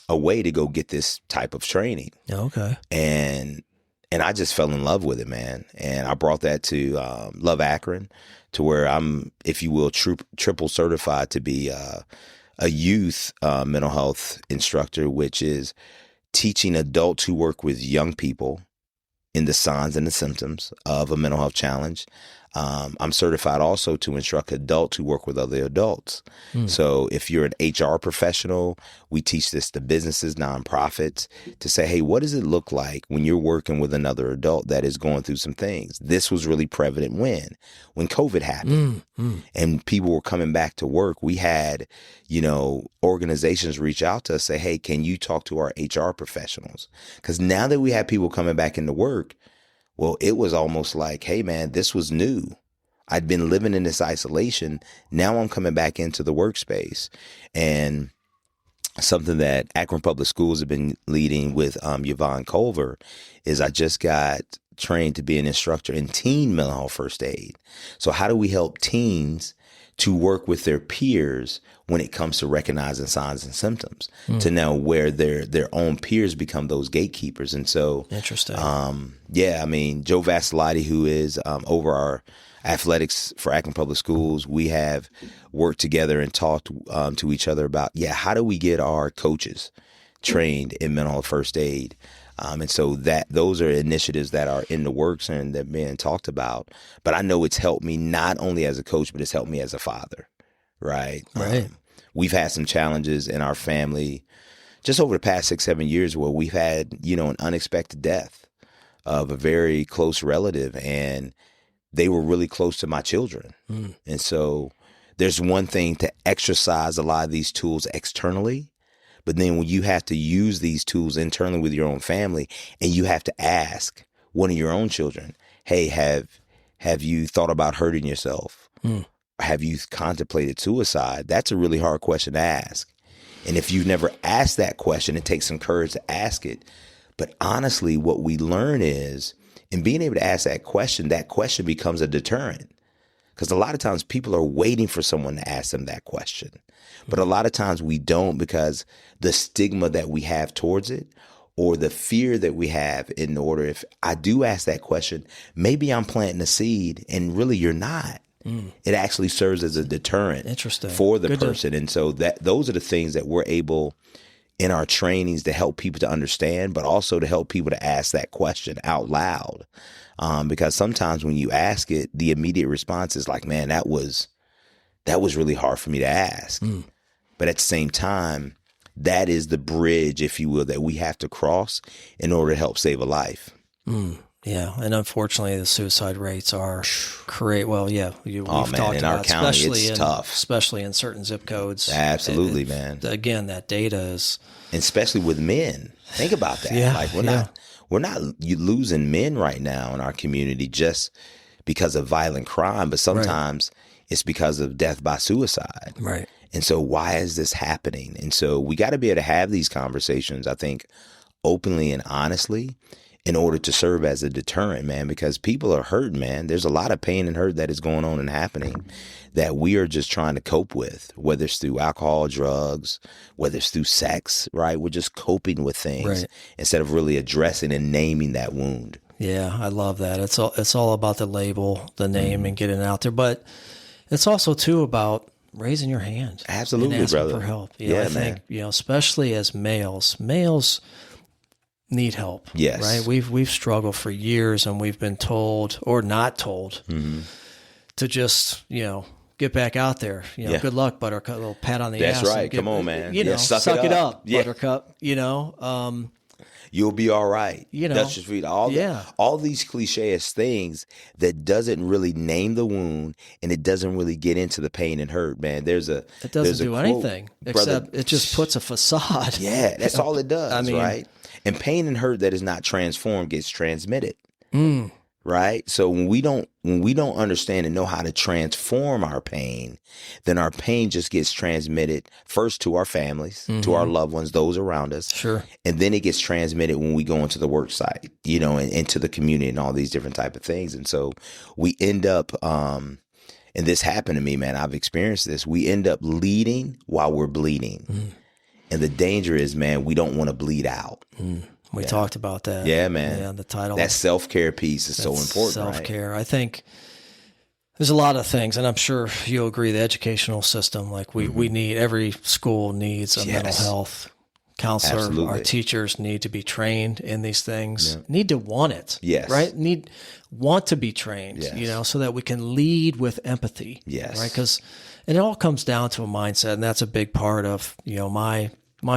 away to go get this type of training. Okay. And I just fell in love with it, man. And I brought that to Love Akron, to where I'm, if you will, triple certified to be a youth mental health instructor, which is teaching adults who work with young people in the signs and the symptoms of a mental health challenge. I'm certified also to instruct adults who work with other adults. So if you're an HR professional, we teach this to businesses, nonprofits, to say, hey, what does it look like when you're working with another adult that is going through some things? This was really prevalent when COVID happened and people were coming back to work. We had, organizations reach out to us, say, hey, can you talk to our HR professionals? Because now that we have people coming back into work, well, it was almost like, hey, man, this was new. I'd been living in this isolation. Now I'm coming back into the workspace. And something that Akron Public Schools have been leading with Yvonne Culver is I just got trained to be an instructor in teen mental health first aid. So how do we help teens to work with their peers when it comes to recognizing signs and symptoms, to know where their own peers become those gatekeepers? And so, interesting. Joe Vasilati, who is over our athletics for Akron Public Schools, we have worked together and talked to each other about, how do we get our coaches trained in mental health first aid? And so those are initiatives that are in the works and that being talked about. But I know it's helped me not only as a coach, but it's helped me as a father. Right. We've had some challenges in our family just over the past 6-7 years where we've had, an unexpected death of a very close relative, and they were really close to my children. And so there's one thing to exercise a lot of these tools externally, but then when you have to use these tools internally with your own family, and you have to ask one of your own children, hey, have you thought about hurting yourself? Have you contemplated suicide? That's a really hard question to ask. And if you've never asked that question, it takes some courage to ask it. But honestly, what we learn is, in being able to ask that question becomes a deterrent. Because a lot of times people are waiting for someone to ask them that question. But a lot of times we don't, because the stigma that we have towards it, or the fear that we have in order, if I do ask that question, maybe I'm planting a seed and really you're not. It actually serves as a deterrent for the person. And so those are the things that we're able in our trainings to help people to understand, but also to help people to ask that question out loud. Because sometimes when you ask it, the immediate response is like, man, that was really hard for me to ask. But at the same time, that is the bridge, if you will, that we have to cross in order to help save a life. Yeah, and unfortunately, the suicide rates are we've man, talked in about, our county, especially it's tough. Especially in certain zip codes. Absolutely, man. Again, that data is, and especially with men. Think about that. We're not losing men right now in our community just because of violent crime, but sometimes it's because of death by suicide. Right. And so why is this happening? And so we got to be able to have these conversations, I think, openly and honestly, in order to serve as a deterrent, man, because people are hurting, man. There's a lot of pain and hurt that is going on and happening that we are just trying to cope with, whether it's through alcohol, drugs, whether it's through sex, right? We're just coping with things instead of really addressing and naming that wound. Yeah, I love that. It's all about the label, the name, and getting it out there. But it's also, too, about raising your hand. Absolutely, and asking brother. for help. I think, especially as males need help. Yes. Right? We've struggled for years, and we've been told or not told to just, get back out there. Good luck, Buttercup. A little pat on the ass. That's right. Come on, man. Suck it up, Buttercup. You'll be all right. That's just read all these cliches things that doesn't really name the wound, and it doesn't really get into the pain and hurt, man. It doesn't do anything except it just puts a facade. Yeah, that's all it does, right? And pain and hurt that is not transformed gets transmitted. Right? So when we don't understand and know how to transform our pain, then our pain just gets transmitted first to our families, to our loved ones, those around us. Sure. And then it gets transmitted when we go into the work site, and into the community and all these different type of things. And so we end up, and this happened to me, man, I've experienced this. We end up leading while we're bleeding. And the danger is, man, we don't want to bleed out. We talked about that. Yeah, man. Yeah, the title. That self-care piece is so important, self-care. Right? I think there's a lot of things, and I'm sure you'll agree, the educational system, like we need, every school needs a mental health counselor, Absolutely. our teachers need to be trained in these things, need to want it. Yes. Right? Want to be trained, Yes. so that we can lead with empathy. Yes. Right? Because it all comes down to a mindset, and that's a big part of, my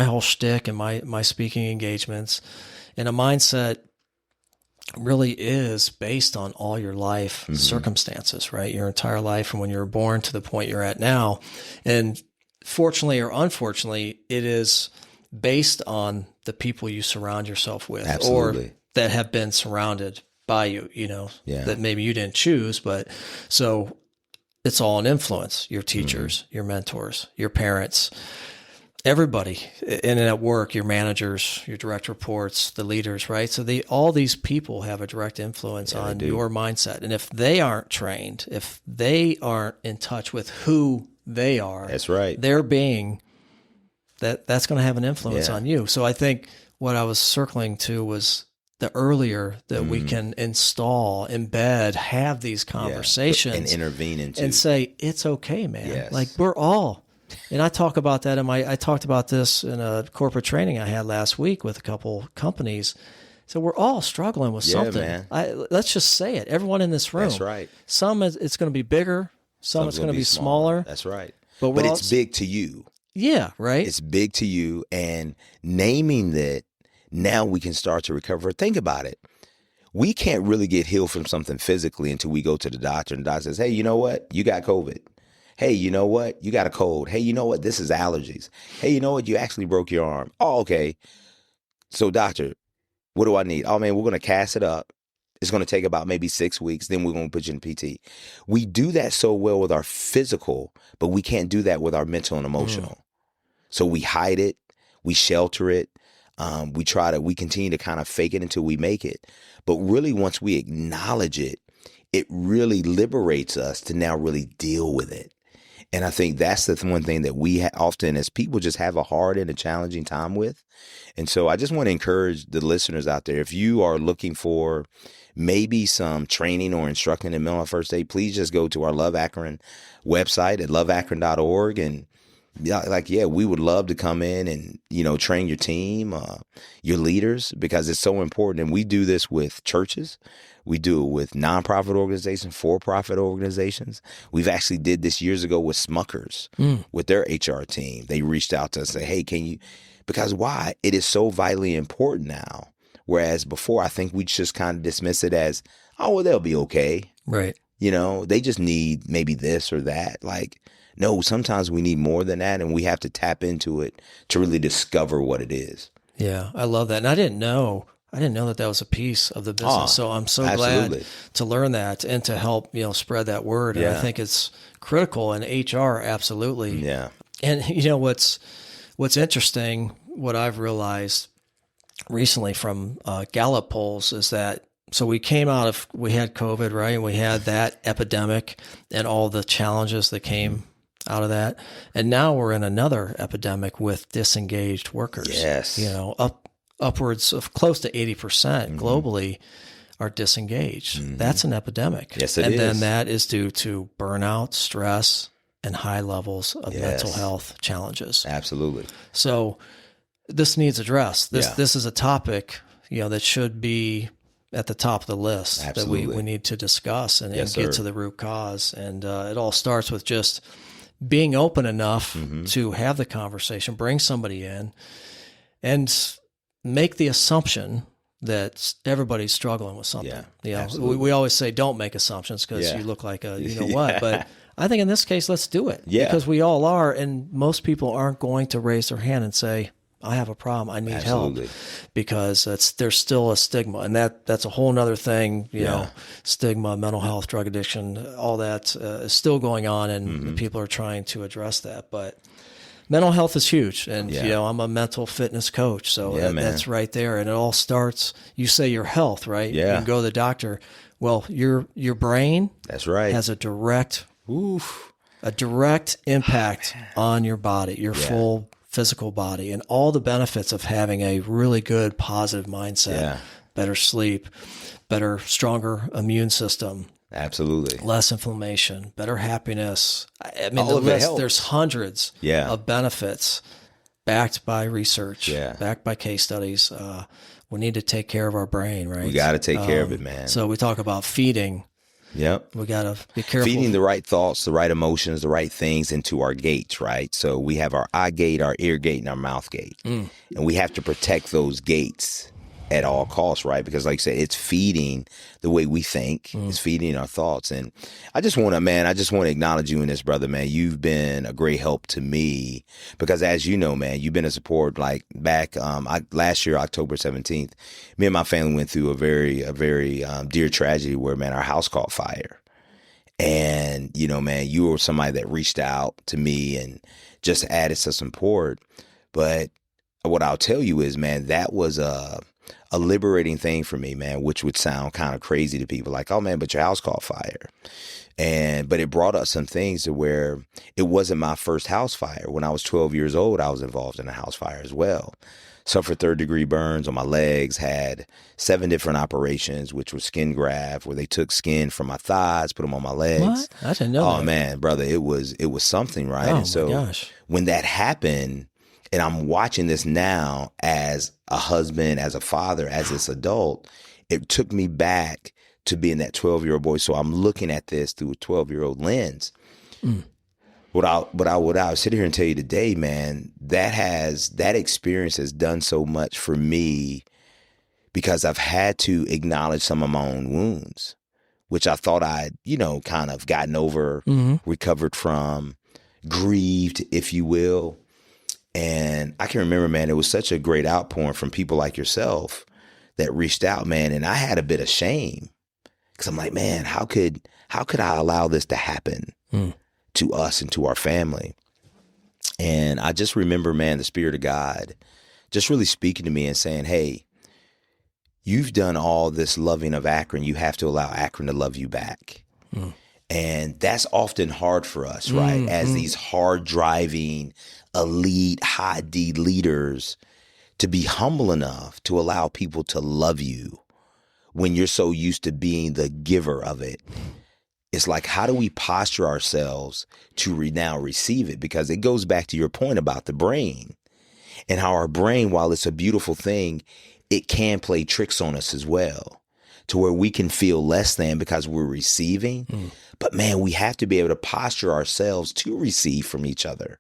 whole shtick and my speaking engagements. And a mindset really is based on all your life circumstances, right? Your entire life from when you were born to the point you're at now. And fortunately or unfortunately, it is based on the people you surround yourself with. Absolutely. Or that have been surrounded by you, that maybe you didn't choose, but so it's all an influence, your teachers, your mentors, your parents, everybody. And at work, your managers, your direct reports, the leaders, right? So all these people have a direct influence on your mindset. And if they aren't trained, if they aren't in touch with who they are, that's right, their being, that's going to have an influence on you. So I think what I was circling to was the earlier that we can embed, have these conversations and intervene into and say, it's okay, man. Yes. Like we're all, and I talk about that I talked about this in a corporate training I had last week with a couple companies. So we're all struggling with something. Man. Let's just say it. Everyone in this room. That's right. Some it's going to be bigger. Some it's going to be smaller. That's right. But it's big to you. Yeah, right. It's big to you, and naming that, now we can start to recover. Think about it. We can't really get healed from something physically until we go to the doctor, and the doctor says, hey, you know what? You got COVID. Hey, you know what? You got a cold. Hey, you know what? This is allergies. Hey, you know what? You actually broke your arm. Oh, okay. So, doctor, what do I need? Oh, man, we're going to cast it up. It's going to take about maybe 6 weeks. Then we're going to put you in PT. We do that so well with our physical, but we can't do that with our mental and emotional. So we hide it. We shelter it. We continue to kind of fake it until we make it. But really, once we acknowledge it, it really liberates us to now really deal with it. And I think that's the one thing that we often as people just have a hard and a challenging time with. And so I just want to encourage the listeners out there, if you are looking for maybe some training or instruction in mental health first aid, please just go to our Love Akron website at loveakron.org. And we would love to come in and, train your team, your leaders, because it's so important. And we do this with churches. We do it with nonprofit organizations, for-profit organizations. We've actually did this years ago with Smuckers, with their HR team. They reached out to us and said, hey, can you, because why? It is so vitally important now. Whereas before, I think we just kind of dismiss it as, oh, well, they'll be okay. Right. They just need maybe this or that. No, sometimes we need more than that, and we have to tap into it to really discover what it is. Yeah, I love that. And I didn't know that was a piece of the business. So I'm so glad to learn that and to help, spread that word. And I think it's critical in HR. Absolutely. Yeah. And what's interesting, what I've realized recently from Gallup polls is that, so we had COVID, right? And we had that epidemic and all the challenges that came out of that. And now we're in another epidemic with disengaged workers. Yes. Upwards of close to 80% globally are disengaged. That's an epidemic. Yes, it is. And then that is due to burnout, stress, and high levels of mental health challenges. Absolutely. So this needs addressed. This is a topic, that should be at the top of the list. Absolutely. That we need to discuss and get to the root cause. And it all starts with just being open enough to have the conversation, bring somebody in, and make the assumption that everybody's struggling with something. We always say don't make assumptions because you look like a what. But I think in this case, let's do it because we all are, and most people aren't going to raise their hand and say, I have a problem. I need help, because there's still a stigma, and that's a whole nother thing. Stigma, mental health, drug addiction, all that is still going on, and people are trying to address that. But mental health is huge, and I'm a mental fitness coach, so that's right there. And it all starts. You say your health, right? Yeah. You can go to the doctor. Well, your brain, that's right, has a direct impact on your body, your full physical body, and all the benefits of having a really good positive mindset, better sleep, better, stronger immune system. Absolutely. Less inflammation, better happiness. I mean, the list, there's hundreds of benefits backed by research, Yeah. backed by case studies. We need to take care of our brain, right? We got to take care of it, man. So we talk about feeding. Yep. We got to be careful. Feeding the right thoughts, the right emotions, the right things into our gates, right? So we have our eye gate, our ear gate, and our mouth gate. And we have to protect those gates at all costs, right? Because like I said, it's feeding the way we think. It's feeding our thoughts. And I just want to acknowledge you in this, brother, man. You've been a great help to me because as you know, man, you've been a support. Like back last year, October 17th, me and my family went through a very dear tragedy where, man, our house caught fire. And, you know, man, you were somebody that reached out to me and just added some support. But what I'll tell you is, man, that was a liberating thing for me, man, which would sound kind of crazy to people like, oh, man, but your house caught fire. But it brought up some things to where it wasn't my first house fire. When I was 12 years old, I was involved in a house fire as well. Suffered third-degree burns on my legs, had 7 different operations, which was skin graft, where they took skin from my thighs, put them on my legs. What? I didn't know that. Oh, man, brother, it was something, right? Oh, and so my gosh. when that happened, and I'm watching this now as a husband, as a father, as this adult, it took me back to being that 12-year-old boy. So I'm looking at this through a 12-year-old lens. What I'll sit here and tell you today, man, that experience has done so much for me because I've had to acknowledge some of my own wounds, which I thought I'd, kind of gotten over, recovered from, grieved, if you will. And I can remember, man, it was such a great outpouring from people like yourself that reached out, man. And I had a bit of shame because I'm like, man, how could I allow this to happen to us and to our family? And I just remember, man, the Spirit of God just really speaking to me and saying, hey, you've done all this loving of Akron. You have to allow Akron to love you back. And that's often hard for us, right? As these hard driving, elite, high D leaders, to be humble enough to allow people to love you when you're so used to being the giver of it. It's like, how do we posture ourselves to now receive it? Because it goes back to your point about the brain and how our brain, while it's a beautiful thing, it can play tricks on us as well, to where we can feel less than because we're receiving. But man, we have to be able to posture ourselves to receive from each other,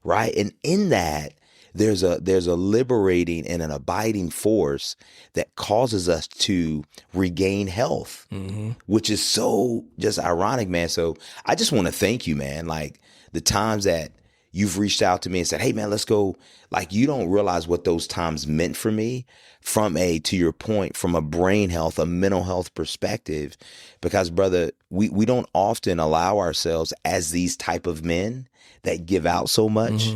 right? And in that, there's a liberating and an abiding force that causes us to regain health, which is so just ironic, man. So I just want to thank you, man. Like the times that you've reached out to me and said, hey, man, let's go. Like, you don't realize what those times meant for me to your point, from a brain health, a mental health perspective, because brother, we don't often allow ourselves as these type of men that give out so much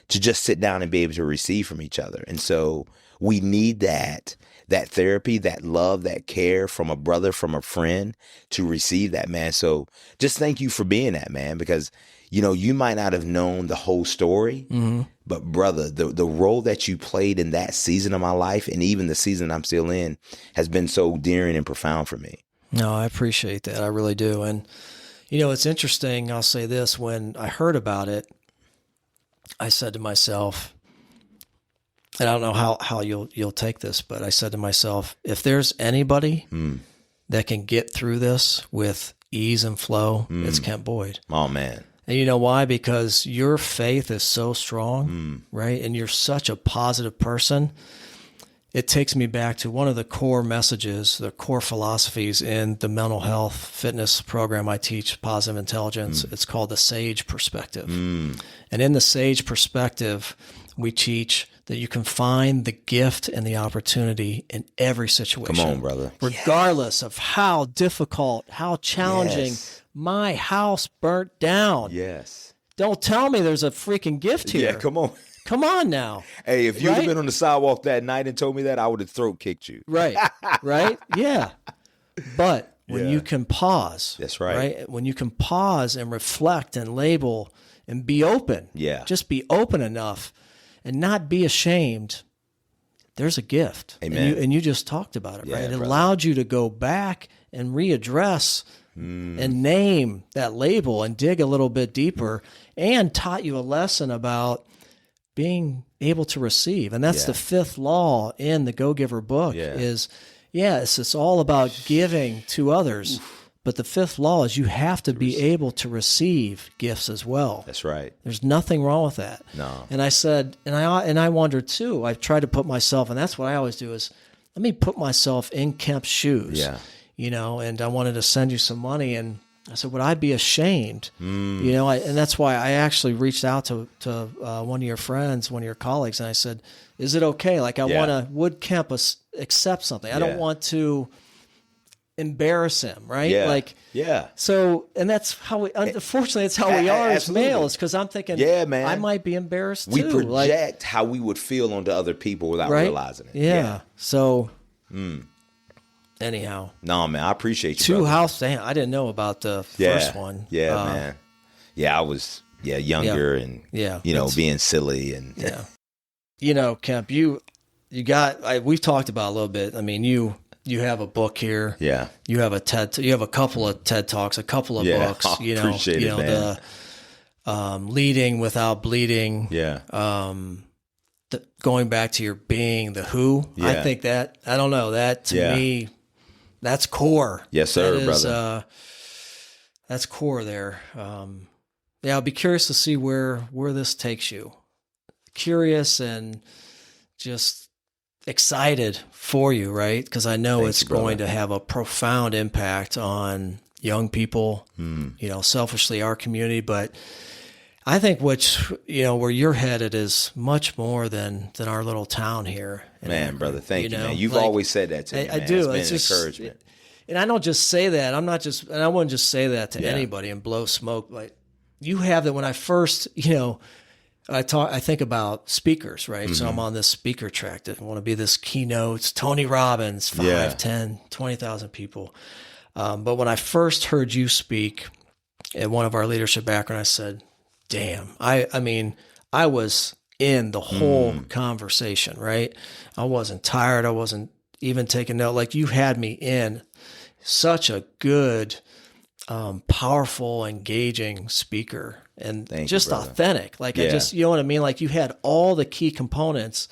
to just sit down and be able to receive from each other. And so we need that therapy, that love, that care from a brother, from a friend to receive that, man. So just thank you for being that, man, because you might not have known the whole story, but brother, the role that you played in that season of my life and even the season I'm still in has been so endearing and profound for me. No, I appreciate that. I really do. And, it's interesting. I'll say this. When I heard about it, I said to myself, and I don't know how you'll take this, but I said to myself, if there's anybody that can get through this with ease and flow, it's Kemp Boyd. Oh, man. And you know why? Because your faith is so strong, right? And you're such a positive person. It takes me back to one of the core messages, the core philosophies in the mental health fitness program I teach, Positive Intelligence. It's called the SAGE perspective. And in the SAGE perspective, we teach that you can find the gift and the opportunity in every situation. Come on, brother. Regardless of how difficult, how challenging. Yes. My house burnt down. Yes. Don't tell me there's a freaking gift here. Yeah, come on. Come on now. Hey, if you'd have been on the sidewalk that night and told me that, I would have throat kicked you. Right. Right? Yeah. But when you can pause. That's right. When you can pause and reflect and label and be open. Yeah. Just be open enough and not be ashamed. There's a gift. Amen. And you just talked about it, right? It brother. allowed you to go back and readdress and name that label and dig a little bit deeper, and taught you a lesson about being able to receive. And that's the fifth law in the Go-Giver book it's all about giving to others. But the fifth law is you have to be able to receive gifts as well. That's right. There's nothing wrong with that. No. And I said, and I wonder too, I've tried to put myself, and that's what I always do is, let me put myself in Kemp's shoes. Yeah. And I wanted to send you some money, and I said, would I be ashamed? And that's why I actually reached out to one of your friends, one of your colleagues, and I said, is it okay? Like would Kemp accept something? I don't want to embarrass him, right? So, and that's how unfortunately, it's how we are as males, because I'm thinking, man, I might be embarrassed too. We project how we would feel onto other people without realizing it. Yeah. So, anyhow. No, man, I appreciate you. I didn't know about the first one. Yeah, man. Yeah, I was younger and, being silly and. Yeah. Kemp, we've talked about a little bit. I mean, you have a book here. Yeah. You have you have a couple of TED Talks, a couple of books. Appreciate it, man. The Leading Without Bleeding. Yeah. Going back to your being, the who. Yeah. I think that to me, that's core. Yes, sir, brother. That's core there. I'll be curious to see where this takes you. Curious and just excited for you, right? Because I know it's going to have a profound impact on young people, selfishly our community. But I think where you're headed is much more than our little town here. Man, brother, thank you, man. You've always said that to me, man. I do. It's been an encouragement. And I don't just say that. And I wouldn't just say that to anybody and blow smoke. Like, you have that when I first, I think about speakers, right? Mm-hmm. So I'm on this speaker track. I want to be this keynotes, Tony Robbins, 5, 10, 20,000 people. But when I first heard you speak at one of our leadership background, I said, damn, I was in the whole conversation, right? I wasn't tired. I wasn't even taking note. Like, you had me in such a good, powerful, engaging speaker, and just authentic. Like, I just, you know what I mean? Like, you had all the key components.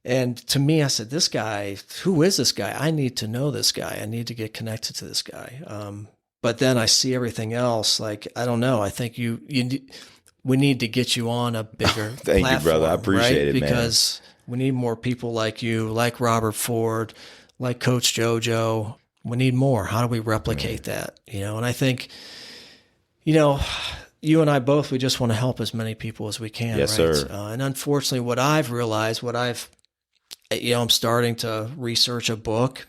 And to me, I said, this guy, who is this guy? I need to know this guy. I need to get connected to this guy. But then I see everything else. Like, I don't know. I think we need to get you on a bigger Thank you, brother. I appreciate it, man. Because we need more people like you, like Robert Ford, like Coach JoJo. We need more. How do we replicate that? And I think, you and I both, we just want to help as many people as we can. Yes, right? sir. And unfortunately, what I've realized, I'm starting to research a book,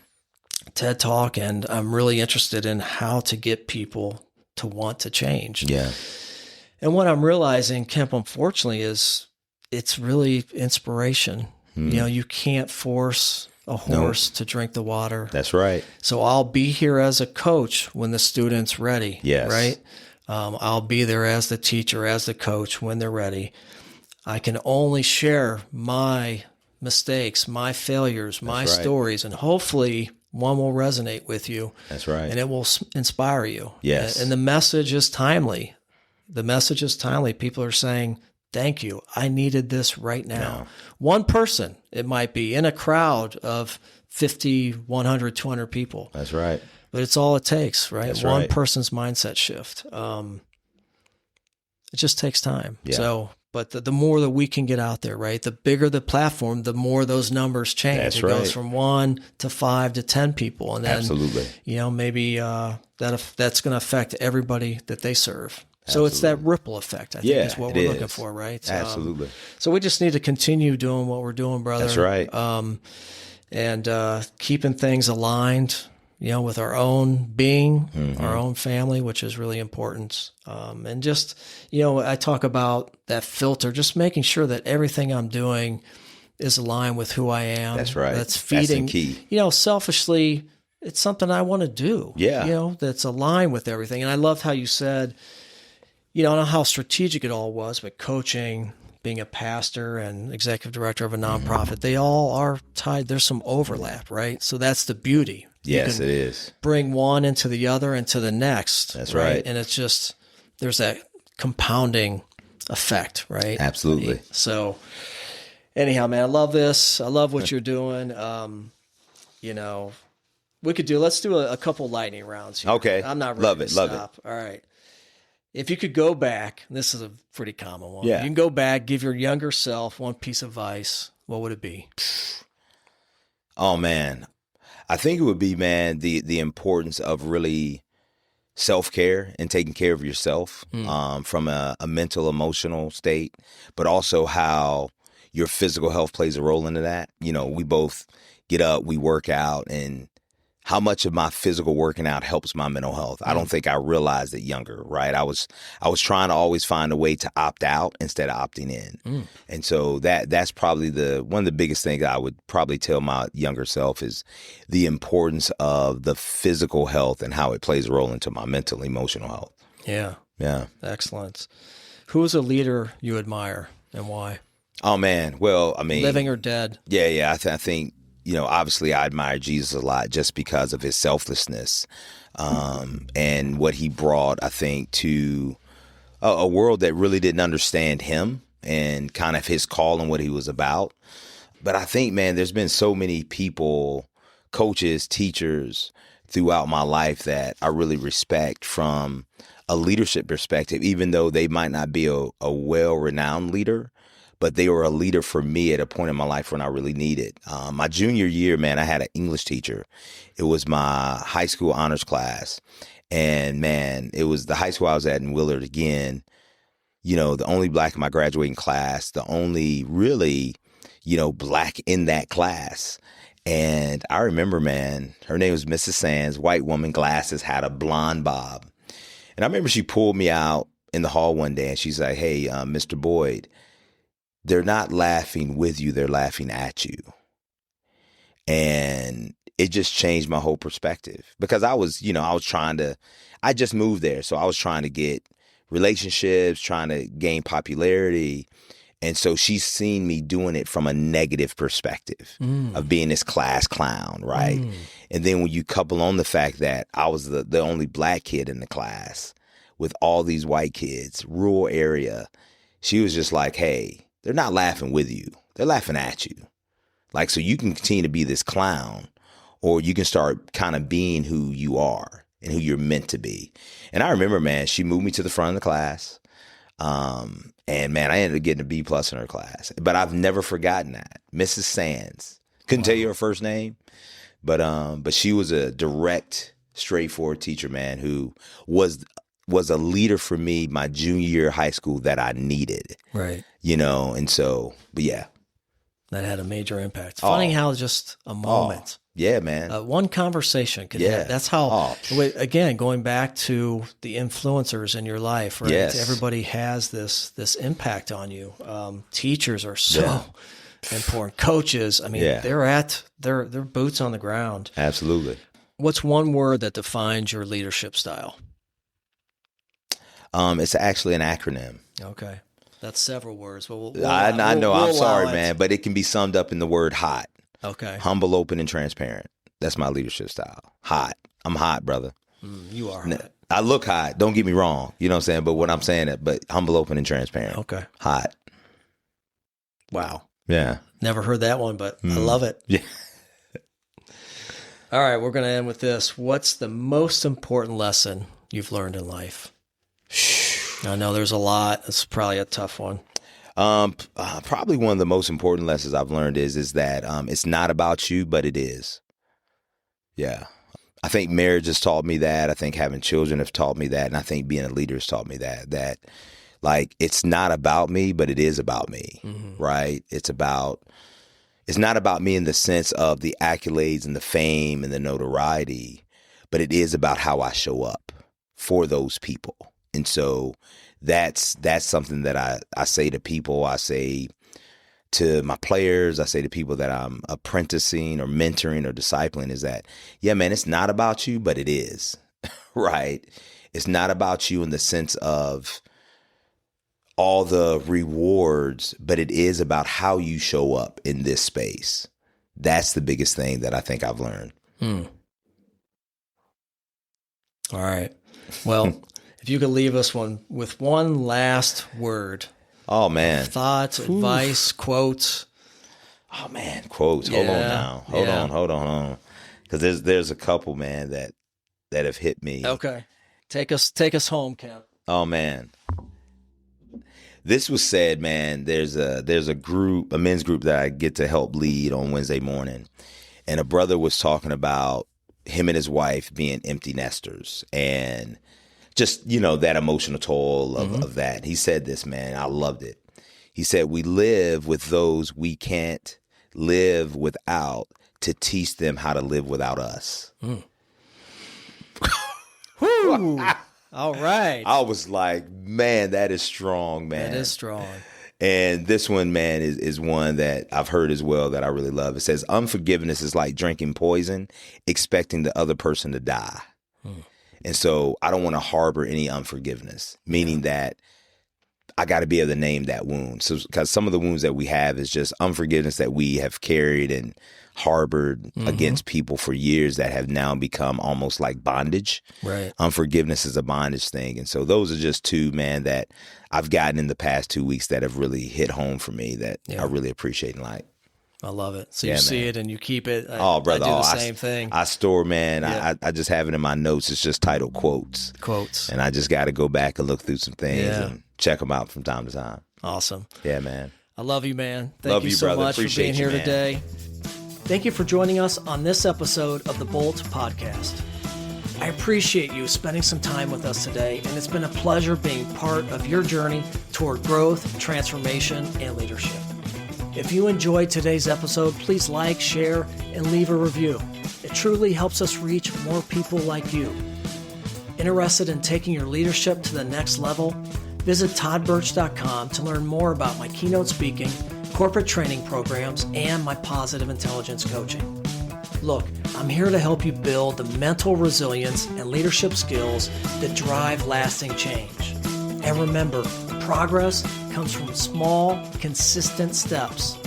TED Talk, and I'm really interested in how to get people to want to change. Yeah. And what I'm realizing, Kemp, unfortunately, is it's really inspiration. You can't force a horse to drink the water. That's right. So I'll be here as a coach when the student's ready. Yes. Right? I'll be there as the teacher, as the coach when they're ready. I can only share my mistakes, my failures, my stories, and hopefully one will resonate with you. That's right. And it will inspire you. Yes. And the message is timely. People are saying, thank you. I needed this right now. No. One person, it might be, in a crowd of 50, 100, 200 people. That's right. But it's all it takes, right? That's One right. person's mindset shift. It just takes time. Yeah. So, but the more that we can get out there, right? The bigger the platform, the more those numbers change. That's it right. goes from 1 to 5 to 10 people. And then, absolutely. Maybe that's going to affect everybody that they serve. So it's that ripple effect, I think, is what we're looking for, right? Absolutely. So we just need to continue doing what we're doing, brother. That's right. And keeping things aligned, with our own being, our own family, which is really important. And just, I talk about that filter, just making sure that everything I'm doing is aligned with who I am. That's right. That's feeding. That's the key. Selfishly, it's something I want to do. Yeah. That's aligned with everything. And I loved how you said, I don't know how strategic it all was, but coaching, being a pastor and executive director of a nonprofit, they all are tied. There's some overlap, right? So that's the beauty. Yes, it is. Bring one into the other and to the next. That's right. And it's just, there's that compounding effect, right? Absolutely. So anyhow, man, I love this. I love what you're doing. Let's do a couple lightning rounds here. Okay. I'm not ready Love to it. Love stop. All right. If you could go back, and this is a pretty common one. Yeah. You can go back, give your younger self one piece of advice. What would it be? Oh man, I think it would be, man, the importance of really self-care and taking care of yourself, from a mental, emotional state, but also how your physical health plays a role into that. You know, we both get up, we work out, and how much of my physical working out helps my mental health. I don't think I realized it younger, right? I was trying to always find a way to opt out instead of opting in. And so that's probably one of the biggest things I would probably tell my younger self is the importance of the physical health and how it plays a role into my mental, emotional health. Yeah. Yeah. Excellent. Who is a leader you admire and why? Oh man. Well, I mean, living or dead? Yeah. I think, obviously I admire Jesus a lot just because of his selflessness, and what he brought, I think, to a world that really didn't understand him and kind of his call and what he was about. But I think, man, there's been so many people, coaches, teachers throughout my life that I really respect from a leadership perspective, even though they might not be a well-renowned leader. But they were a leader for me at a point in my life when I really needed. My junior year, man, I had an English teacher. It was my high school honors class. And, man, it was the high school I was at in Willard again. The only black in my graduating class, the only really, black in that class. And I remember, man, her name was Mrs. Sands, white woman, glasses, had a blonde bob. And I remember she pulled me out in the hall one day and she's like, hey, Mr. Boyd, they're not laughing with you, they're laughing at you. And it just changed my whole perspective because I just moved there. So I was trying to get relationships, trying to gain popularity. And so she's seen me doing it from a negative perspective of being this class clown, right? And then when you couple on the fact that I was the only black kid in the class with all these white kids, rural area, she was just like, hey, they're not laughing with you. They're laughing at you. Like, so you can continue to be this clown or you can start kind of being who you are and who you're meant to be. And I remember, man, she moved me to the front of the class. And man, I ended up getting a B+ in her class, but I've never forgotten that. Mrs. Sands. Couldn't tell you her first name, but she was a direct, straightforward teacher, man, who was a leader for me my junior year of high school that I needed. Right. And so, but yeah. That had a major impact. Funny how just a moment. Yeah, man. One conversation could have. That's how, again, going back to the influencers in your life, right? Yes. Everybody has this impact on you. Teachers are so important. Coaches, I mean, they're boots on the ground. Absolutely. What's one word that defines your leadership style? It's actually an acronym. Okay. That's several words. Well, I know. I'm sorry, it. man, but it can be summed up in the word hot. Okay. Humble, open, and transparent. That's my leadership style. Hot. I'm hot, brother. You are hot. I look hot. Don't get me wrong. You know what I'm saying? But what I'm saying, but humble, open, and transparent. Okay. Hot. Wow. Yeah. Never heard that one, but I love it. Yeah. All right. We're going to end with this. What's the most important lesson you've learned in life? I know there's a lot. It's probably a tough one. Probably one of the most important lessons I've learned is that it's not about you, but it is. Yeah. I think marriage has taught me that. I think having children have taught me that. And I think being a leader has taught me that like, it's not about me, but it is about me, right? It's not about me in the sense of the accolades and the fame and the notoriety, but it is about how I show up for those people. And so that's something that I say to people. I say to my players, I say to people that I'm apprenticing or mentoring or discipling is that, yeah, man, it's not about you, but it is, right? It's not about you in the sense of all the rewards, but it is about how you show up in this space. That's the biggest thing that I think I've learned. All right. Well, if you could leave us with one last word Oh, man. Thoughts, advice, quotes. Oh, man, quotes. Hold on now. Hold on. Because there's a couple, man, that have hit me. Okay. Take us home, Kemp. Oh, man. This was said, man. There's a group, a men's group that I get to help lead on Wednesday morning. And a brother was talking about him and his wife being empty nesters and just, that emotional toll of that. He said this, man. I loved it. He said, we live with those we can't live without to teach them how to live without us. Whew. All right. I was like, man, that is strong, man. That is strong. And this one, man, is one that I've heard as well that I really love. It says, unforgiveness is like drinking poison, expecting the other person to die. And so I don't want to harbor any unforgiveness, meaning that I got to be able to name that wound. So, because some of the wounds that we have is just unforgiveness that we have carried and harbored against people for years that have now become almost like bondage. Right. Unforgiveness is a bondage thing. And so those are just two, man, that I've gotten in the past 2 weeks that have really hit home for me that I really appreciate and like. I love it. So you see it and you keep it. Brother. I do the same thing. I store, man. Yeah. I just have it in my notes. It's just titled quotes. Quotes. And I just got to go back and look through some things and check them out from time to time. Awesome. Yeah, man. I love you, man. Thank love you so brother. much Appreciate for being here man. today. Thank you for joining us on this episode of the Bolt Podcast. I appreciate you spending some time with us today, and it's been a pleasure being part of your journey toward growth, transformation, and leadership. If you enjoyed today's episode, please like, share, and leave a review. It truly helps us reach more people like you. Interested in taking your leadership to the next level? Visit toddbirch.com to learn more about my keynote speaking, corporate training programs, and my positive intelligence coaching. Look, I'm here to help you build the mental resilience and leadership skills that drive lasting change. And remember, progress comes from small, consistent steps.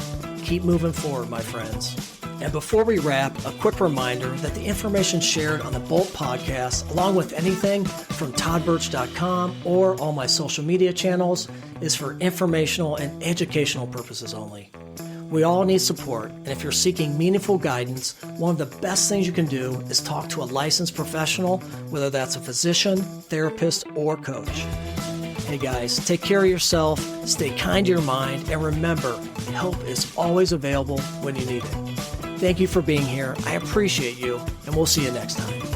Keep moving forward, my friends. And before we wrap, a quick reminder that the information shared on the Bolt Podcast, along with anything from toddbirch.com or all my social media channels, is for informational and educational purposes only. We all need support, and if you're seeking meaningful guidance, one of the best things you can do is talk to a licensed professional, whether that's a physician, therapist, or coach. Hey guys, take care of yourself, stay kind to your mind, and remember, help is always available when you need it. Thank you for being here. I appreciate you, and we'll see you next time.